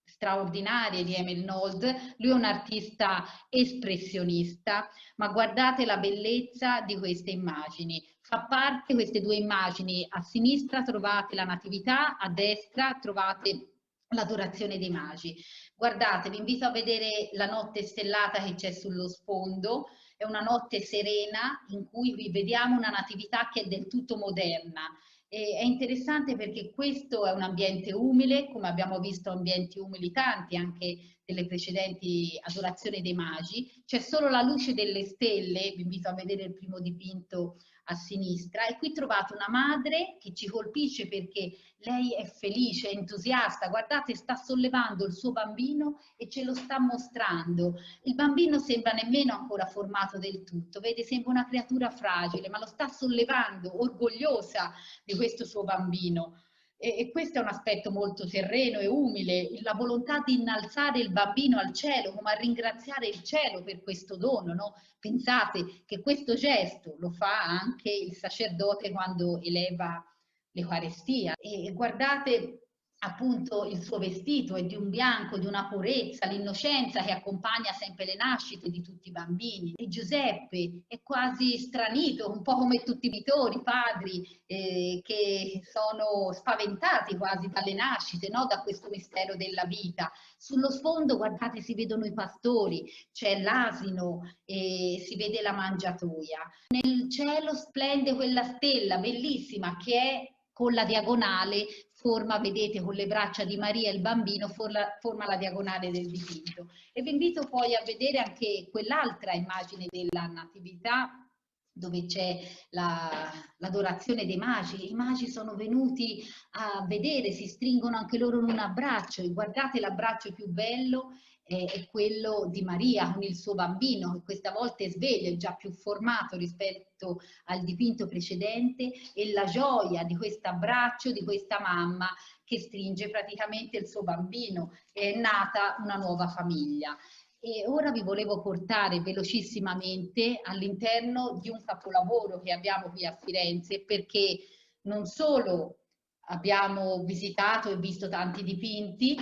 straordinarie di Emil Nold. Lui è un artista espressionista, ma guardate la bellezza di queste immagini. Fa parte, queste due immagini, a sinistra trovate la Natività, a destra trovate l'adorazione dei magi. Guardate, vi invito a vedere la notte stellata che c'è sullo sfondo. È una notte serena in cui vi vediamo una natività che è del tutto moderna. È interessante perché questo è un ambiente umile, come abbiamo visto ambienti umili tanti anche delle precedenti adorazioni dei magi. C'è solo la luce delle stelle, vi invito a vedere il primo dipinto a sinistra, e qui trovate una madre che ci colpisce perché lei è felice, è entusiasta, guardate, sta sollevando il suo bambino e ce lo sta mostrando. Il bambino sembra nemmeno ancora formato del tutto, vede, sembra una creatura fragile, ma lo sta sollevando, orgogliosa di questo suo bambino. E questo è un aspetto molto terreno e umile, la volontà di innalzare il bambino al cielo, come a ringraziare il cielo per questo dono, no? Pensate che questo gesto lo fa anche il sacerdote quando eleva l'Eucarestia, e guardate appunto il suo vestito è di un bianco, di una purezza, l'innocenza che accompagna sempre le nascite di tutti i bambini. E Giuseppe è quasi stranito, un po' come tutti i pittori, padri che sono spaventati quasi dalle nascite, no? Da questo mistero della vita. Sullo sfondo, guardate, si vedono i pastori, c'è l'asino e si vede la mangiatoia. Nel cielo splende quella stella bellissima che è con la diagonale, forma, vedete, con le braccia di Maria e il bambino, forma la diagonale del dipinto. E vi invito poi a vedere anche quell'altra immagine della Natività, dove c'è l'adorazione dei magi. I magi sono venuti a vedere, si stringono anche loro in un abbraccio, e guardate l'abbraccio più bello, è quello di Maria con il suo bambino, che questa volta è sveglio, è già più formato rispetto al dipinto precedente, e la gioia di questo abbraccio di questa mamma che stringe praticamente il suo bambino, è nata una nuova famiglia. E ora vi volevo portare velocissimamente all'interno di un capolavoro che abbiamo qui a Firenze, perché non solo abbiamo visitato e visto tanti dipinti,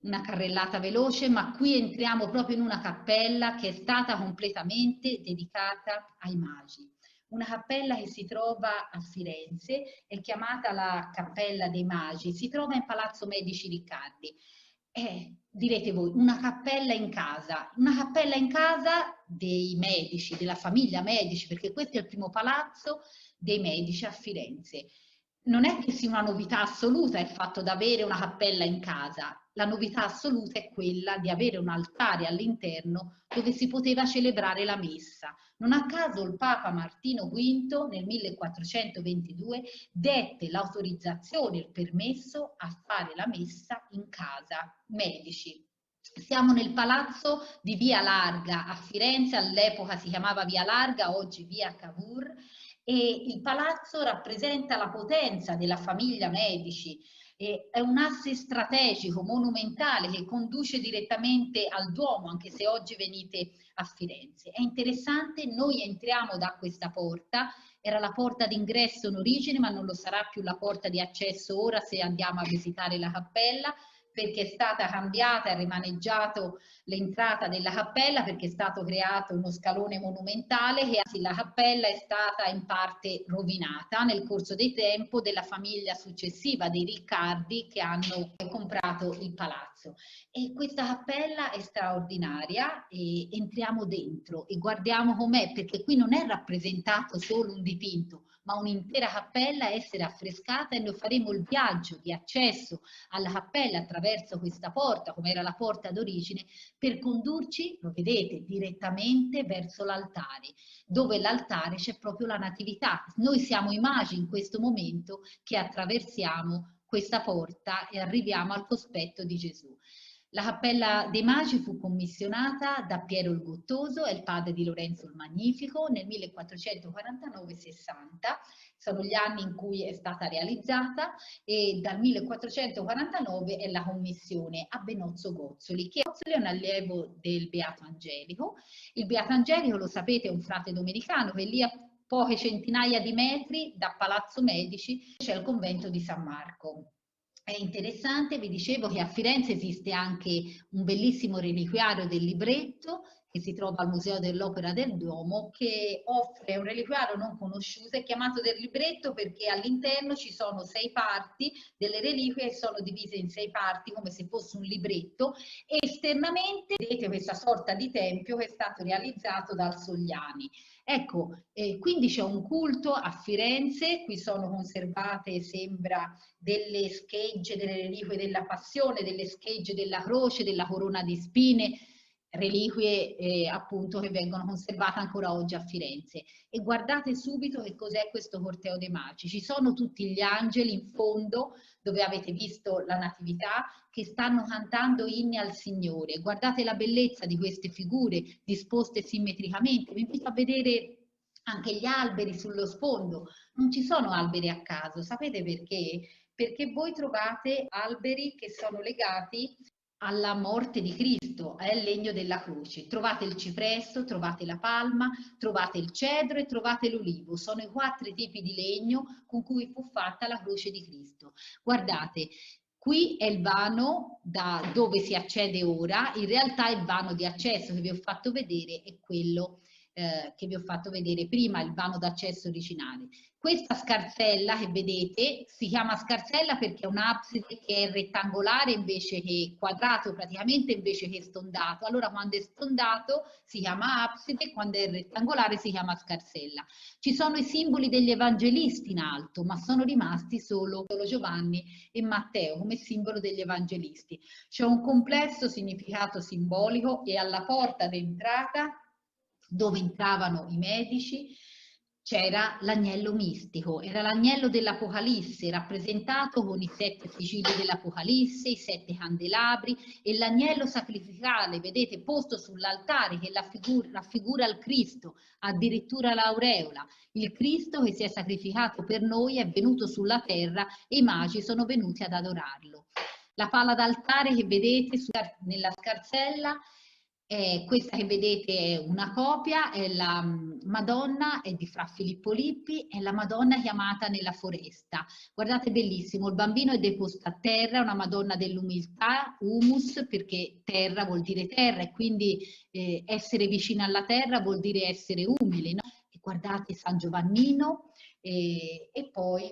una carrellata veloce, ma qui entriamo proprio in una cappella che è stata completamente dedicata ai magi. Una cappella che si trova a Firenze, è chiamata la Cappella dei Magi, si trova in Palazzo Medici Riccardi. Direte voi, una cappella in casa dei Medici, della famiglia Medici, perché questo è il primo palazzo dei Medici a Firenze. Non è che sia una novità assoluta il fatto di avere una cappella in casa, la novità assoluta è quella di avere un altare all'interno dove si poteva celebrare la messa. Non a caso il Papa Martino V nel 1422 dette l'autorizzazione, il permesso a fare la messa in casa Medici. Siamo nel palazzo di Via Larga a Firenze, all'epoca si chiamava Via Larga, oggi Via Cavour, e il palazzo rappresenta la potenza della famiglia Medici. È un asse strategico, monumentale, che conduce direttamente al Duomo, anche se oggi venite a Firenze. È interessante, noi entriamo da questa porta, era la porta d'ingresso in origine, ma non lo sarà più la porta di accesso ora se andiamo a visitare la cappella, perché è stata cambiata e rimaneggiato l'entrata della cappella, perché è stato creato uno scalone monumentale che la cappella è stata in parte rovinata nel corso del tempo della famiglia successiva dei Riccardi che hanno comprato il palazzo. E questa cappella è straordinaria, e entriamo dentro e guardiamo com'è, perché qui non è rappresentato solo un dipinto, ma un'intera cappella essere affrescata, e noi faremo il viaggio di accesso alla cappella attraverso questa porta, come era la porta d'origine, per condurci, lo vedete, direttamente verso l'altare, dove l'altare c'è proprio la natività. Noi siamo i magi in questo momento che attraversiamo questa porta e arriviamo al cospetto di Gesù. La Cappella dei Magi fu commissionata da Piero il Gottoso, è il padre di Lorenzo il Magnifico, nel 1449-60, sono gli anni in cui è stata realizzata, e dal 1449 è la commissione a Benozzo Gozzoli, che Gozzoli è un allievo del Beato Angelico. Il Beato Angelico, lo sapete, è un frate domenicano che lì a poche centinaia di metri da Palazzo Medici c'è il convento di San Marco. È interessante, vi dicevo che a Firenze esiste anche un bellissimo reliquiario del libretto che si trova al Museo dell'Opera del Duomo, che offre un reliquiario non conosciuto, è chiamato del libretto perché all'interno ci sono 6 parti delle reliquie che sono divise in 6 parti come se fosse un libretto, e esternamente vedete questa sorta di tempio che è stato realizzato dal Sogliani. Ecco, quindi c'è un culto a Firenze, qui sono conservate, sembra, delle schegge, delle reliquie della Passione, delle schegge della croce, della corona di spine, reliquie appunto che vengono conservate ancora oggi a Firenze. E guardate subito che cos'è questo corteo dei Magi. Ci sono tutti gli angeli in fondo, dove avete visto la Natività, che stanno cantando inni al Signore. Guardate la bellezza di queste figure disposte simmetricamente. Vi invito a vedere anche gli alberi sullo sfondo. Non ci sono alberi a caso, sapete perché? Perché voi trovate alberi che sono legati alla morte di Cristo, è il legno della croce. Trovate il cipresso, trovate la palma, trovate il cedro e trovate l'olivo. Sono i 4 tipi di legno con cui fu fatta la croce di Cristo. Guardate, qui è il vano da dove si accede ora, in realtà il vano di accesso che vi ho fatto vedere è quello che vi ho fatto vedere prima, il vano d'accesso originale. Questa scarsella che vedete si chiama scarsella perché è un abside che è rettangolare invece che quadrato praticamente, invece che stondato. Allora quando è stondato si chiama abside, quando è rettangolare si chiama scarsella. Ci sono i simboli degli evangelisti in alto, ma sono rimasti solo Giovanni e Matteo come simbolo degli evangelisti. C'è un complesso significato simbolico, e alla porta d'entrata, dove entravano i medici, c'era l'agnello mistico, era l'agnello dell'Apocalisse, rappresentato con i 7 sigilli dell'Apocalisse, i 7 candelabri e l'agnello sacrificale, vedete, posto sull'altare che raffigura il Cristo, addirittura l'aureola. Il Cristo che si è sacrificato per noi è venuto sulla terra e i magi sono venuti ad adorarlo. La pala d'altare che vedete nella scarsella, questa che vedete è una copia, è la Madonna, è di Fra Filippo Lippi, è la Madonna chiamata nella foresta. Guardate, bellissimo, il bambino è deposto a terra, è una Madonna dell'umiltà, humus, perché terra vuol dire terra e quindi essere vicino alla terra vuol dire essere umile, no? E guardate San Giovannino e poi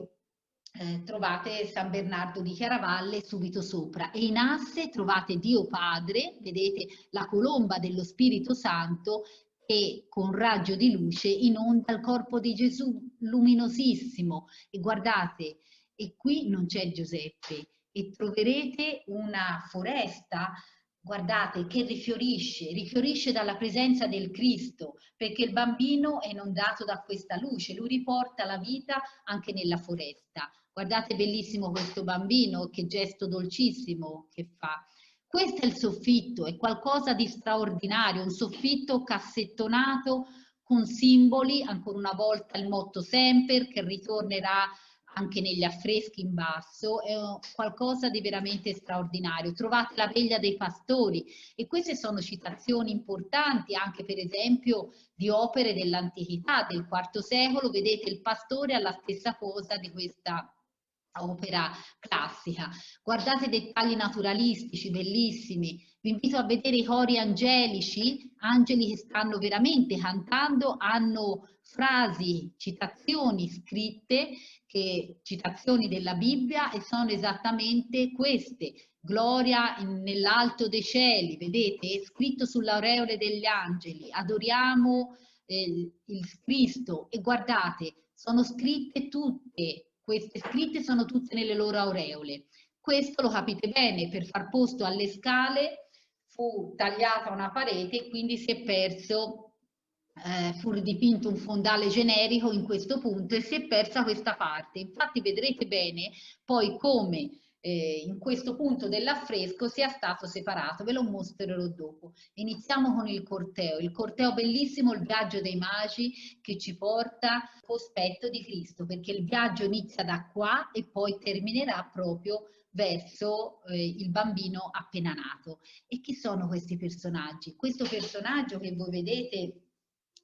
trovate San Bernardo di Chiaravalle subito sopra e in asse trovate Dio Padre, vedete la colomba dello Spirito Santo e con raggio di luce inonda il corpo di Gesù luminosissimo e guardate, e qui non c'è Giuseppe e troverete una foresta, guardate, che rifiorisce dalla presenza del Cristo, perché il bambino è inondato da questa luce, lui riporta la vita anche nella foresta. Guardate, bellissimo questo bambino, che gesto dolcissimo che fa. Questo è il soffitto, è qualcosa di straordinario, un soffitto cassettonato con simboli, ancora una volta il motto Semper, che ritornerà anche negli affreschi in basso, è qualcosa di veramente straordinario. Trovate la veglia dei pastori e queste sono citazioni importanti anche per esempio di opere dell'antichità, del IV secolo, vedete il pastore ha la stessa cosa di questa opera classica. Guardate dettagli naturalistici bellissimi, vi invito a vedere i cori angelici, angeli che stanno veramente cantando, hanno frasi, citazioni scritte, citazioni della Bibbia e sono esattamente queste. Gloria nell'alto dei cieli, vedete, è scritto sull'aureole degli angeli, adoriamo il Cristo e guardate, sono scritte tutte, queste scritte sono tutte nelle loro aureole. Questo lo capite bene, per far posto alle scale fu tagliata una parete e quindi si è perso, fu ridipinto un fondale generico in questo punto e si è persa questa parte. Infatti vedrete bene poi come in questo punto dell'affresco sia stato separato, ve lo mostrerò dopo. Iniziamo con il corteo bellissimo, il viaggio dei magi che ci porta al cospetto di Cristo, perché il viaggio inizia da qua e poi terminerà proprio verso il bambino appena nato. E chi sono questi personaggi? Questo personaggio che voi vedete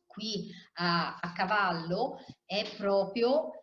qui a cavallo è proprio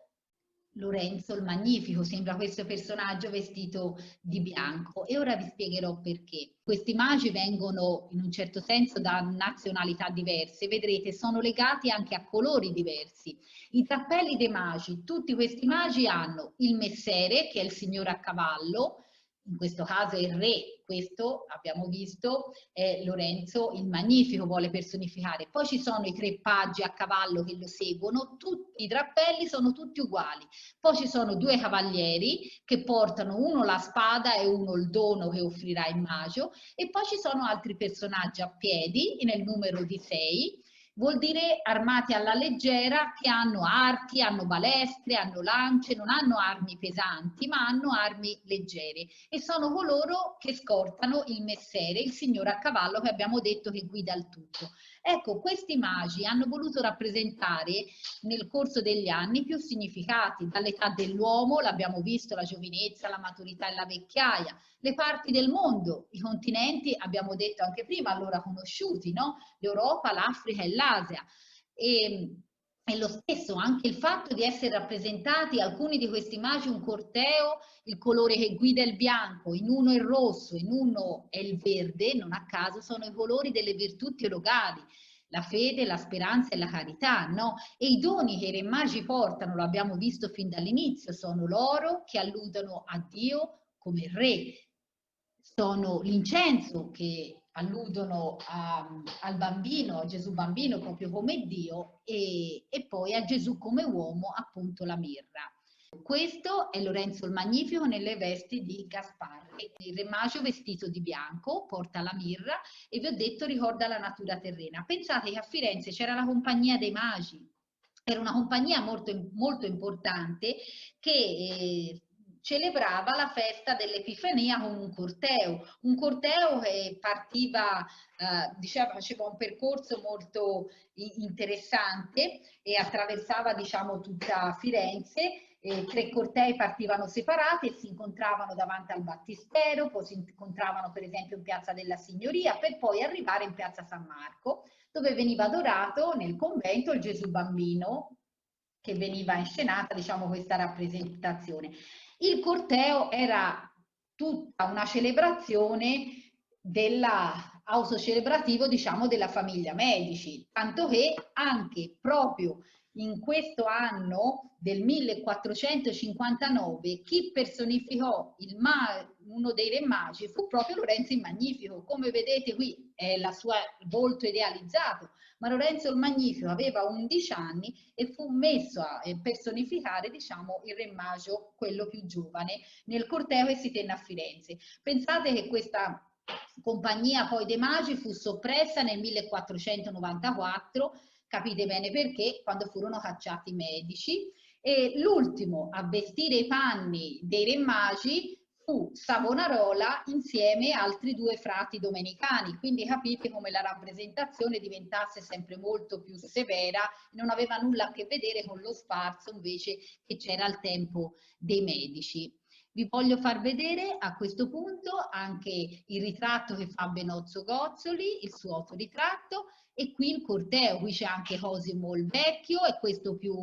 Lorenzo il Magnifico, sembra questo personaggio vestito di bianco e ora vi spiegherò perché. Questi magi vengono in un certo senso da nazionalità diverse, vedrete sono legati anche a colori diversi. I trappelli dei magi, tutti questi magi hanno il messere che è il signore a cavallo, in questo caso è il re, questo abbiamo visto è Lorenzo il Magnifico, vuole personificare. Poi ci sono i 3 paggi a cavallo che lo seguono, tutti i drappelli sono tutti uguali. Poi ci sono 2 cavalieri che portano uno la spada e uno il dono che offrirà il magio e poi ci sono altri personaggi a piedi nel numero di 6, vuol dire armati alla leggera, che hanno archi, hanno balestre, hanno lance, non hanno armi pesanti ma hanno armi leggere e sono coloro che scortano il messere, il signore a cavallo che abbiamo detto che guida il tutto. Ecco, questi magi hanno voluto rappresentare nel corso degli anni più significati, dall'età dell'uomo, l'abbiamo visto, la giovinezza, la maturità e la vecchiaia, le parti del mondo, i continenti, abbiamo detto anche prima, allora conosciuti, no? L'Europa, l'Africa e l'Asia. E lo stesso anche il fatto di essere rappresentati alcuni di questi magi un corteo, il colore che guida è il bianco, in uno è il rosso, in uno è il verde, non a caso sono i colori delle virtù teologali, la fede, la speranza e la carità, no? E i doni che i re magi portano, lo abbiamo visto fin dall'inizio, sono l'oro che alludono a Dio come il re, sono l'incenso che alludono al bambino, a Gesù bambino proprio come Dio e poi a Gesù come uomo appunto la mirra. Questo è Lorenzo il Magnifico nelle vesti di Gasparri. Il re magio vestito di bianco porta la mirra e vi ho detto ricorda la natura terrena. Pensate che a Firenze c'era la compagnia dei magi Era una compagnia molto importante che celebrava la festa dell'Epifania con un corteo che partiva, diciamo, faceva un percorso molto interessante e attraversava, diciamo, tutta Firenze. 3 cortei partivano separati e si incontravano davanti al Battistero, poi si incontravano per esempio in Piazza della Signoria, per poi arrivare in Piazza San Marco, dove veniva adorato nel convento il Gesù Bambino, che veniva inscenata, diciamo, questa rappresentazione. Il corteo era tutta una celebrazione autocelebrativo, diciamo, della famiglia Medici, tanto che anche proprio in questo anno del 1459 chi personificò uno dei re magi fu proprio Lorenzo il Magnifico. Come vedete qui è il volto idealizzato, ma Lorenzo il Magnifico aveva 11 anni e fu messo a personificare, diciamo, il re magio, quello più giovane, nel corteo che si tenne a Firenze. Pensate che questa compagnia poi dei magi fu soppressa nel 1494, capite bene perché, quando furono cacciati i Medici, e l'ultimo a vestire i panni dei re magi fu Savonarola insieme a altri 2 frati domenicani, quindi capite come la rappresentazione diventasse sempre molto più severa, non aveva nulla a che vedere con lo sfarzo invece che c'era al tempo dei Medici. Vi voglio far vedere a questo punto anche il ritratto che fa Benozzo Gozzoli, il suo autoritratto, e qui il corteo, qui c'è anche Cosimo il Vecchio e questo più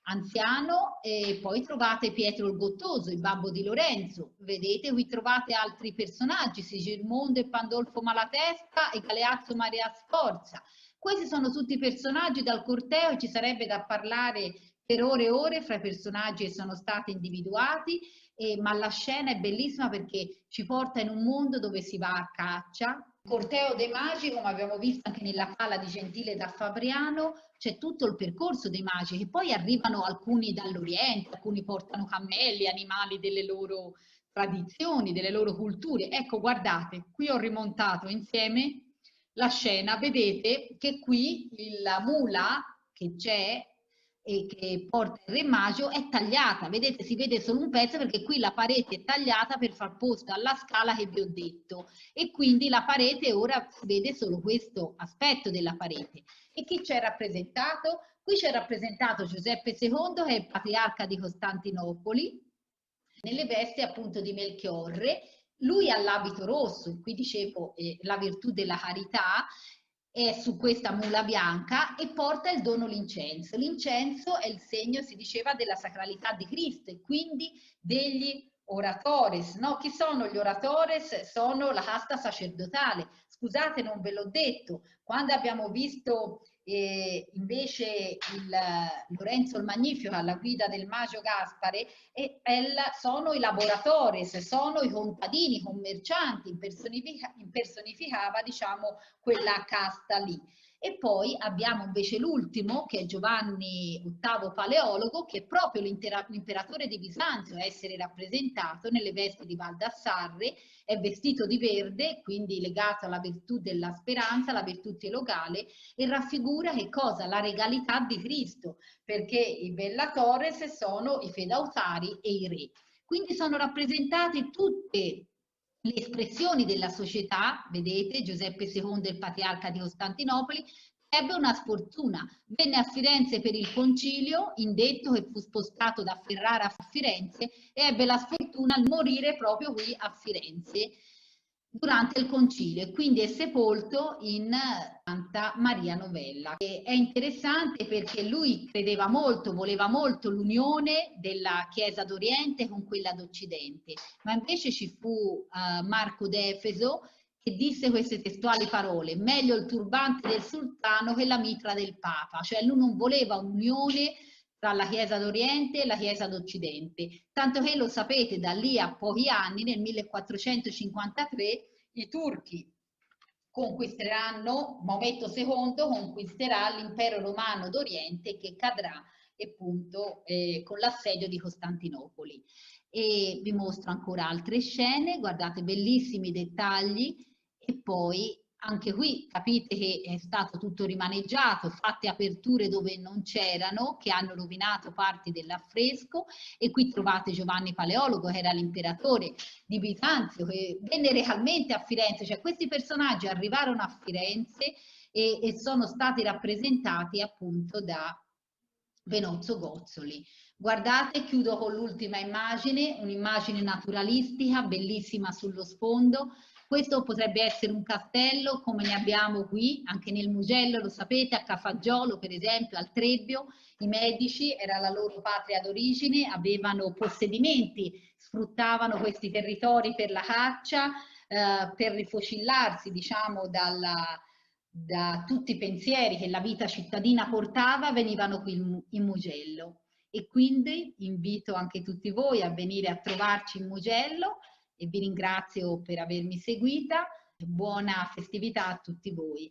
anziano, e poi trovate Pietro il Gottoso, il babbo di Lorenzo, vedete qui trovate altri personaggi, Sigismondo e Pandolfo Malatesta e Galeazzo Maria Sforza. Questi sono tutti personaggi dal corteo e ci sarebbe da parlare per ore e ore fra i personaggi che sono stati individuati, ma la scena è bellissima perché ci porta in un mondo dove si va a caccia. Corteo dei Magi, come abbiamo visto anche nella Pala di Gentile da Fabriano, c'è tutto il percorso dei magi, che poi arrivano alcuni dall'Oriente, alcuni portano cammelli, animali delle loro tradizioni, delle loro culture. Ecco, guardate, qui ho rimontato insieme la scena, vedete che qui la mula che c'è e che porta il re magio è tagliata, vedete, si vede solo un pezzo perché qui la parete è tagliata per far posto alla scala che vi ho detto e quindi la parete ora si vede solo questo aspetto della parete. E chi c'è rappresentato? Qui c'è rappresentato Giuseppe II, che è il patriarca di Costantinopoli, nelle vesti appunto di Melchiorre. Lui ha l'abito rosso, qui dicevo la virtù della carità, è su questa mula bianca e porta il dono l'incenso. L'incenso è il segno, si diceva, della sacralità di Cristo e quindi degli oratores. No? Chi sono gli oratores? Sono la casta sacerdotale. Scusate, non ve l'ho detto, quando abbiamo visto invece Lorenzo il Magnifico alla guida del Magio Gaspare, sono i laboratores, sono i contadini, i commercianti, impersonificava diciamo quella casta lì. E poi abbiamo invece l'ultimo, che è Giovanni VIII Paleologo, che è proprio l'imperatore di Bisanzio a essere rappresentato nelle vesti di Baldassarre, è vestito di verde, quindi legato alla virtù della speranza, la virtù teologale, e raffigura che cosa? La regalità di Cristo, perché i bellatores sono i fedautari e i re. Quindi sono rappresentate tutte le espressioni della società, vedete, Giuseppe II, il patriarca di Costantinopoli, ebbe una sfortuna, venne a Firenze per il concilio, indetto che fu spostato da Ferrara a Firenze, e ebbe la sfortuna di morire proprio qui a Firenze durante il concilio e quindi è sepolto in Santa Maria Novella. E è interessante perché lui credeva molto, voleva molto l'unione della Chiesa d'Oriente con quella d'Occidente, ma invece ci fu Marco d'Efeso che disse queste testuali parole: meglio il turbante del sultano che la mitra del Papa, cioè lui non voleva un'unione tra la Chiesa d'Oriente e la Chiesa d'Occidente, tanto che lo sapete, da lì a pochi anni, nel 1453, i turchi conquisteranno, Maometto II conquisterà l'impero romano d'Oriente che cadrà appunto con l'assedio di Costantinopoli. E vi mostro ancora altre scene, guardate, bellissimi dettagli, e poi Anche qui capite che è stato tutto rimaneggiato, fatte aperture dove non c'erano, che hanno rovinato parti dell'affresco, e qui trovate Giovanni Paleologo, che era l'imperatore di Bisanzio, che venne realmente a Firenze, cioè questi personaggi arrivarono a Firenze e sono stati rappresentati appunto da Venozzo Gozzoli. Guardate, chiudo con l'ultima immagine, un'immagine naturalistica, bellissima sullo sfondo. Questo potrebbe essere un castello come ne abbiamo qui, anche nel Mugello, lo sapete, a Cafaggiolo per esempio, al Trebbio. I Medici, era la loro patria d'origine, avevano possedimenti, sfruttavano questi territori per la caccia, per rifocillarsi, diciamo, da tutti i pensieri che la vita cittadina portava, venivano qui in Mugello. E quindi invito anche tutti voi a venire a trovarci in Mugello e vi ringrazio per avermi seguita. Buona festività a tutti voi.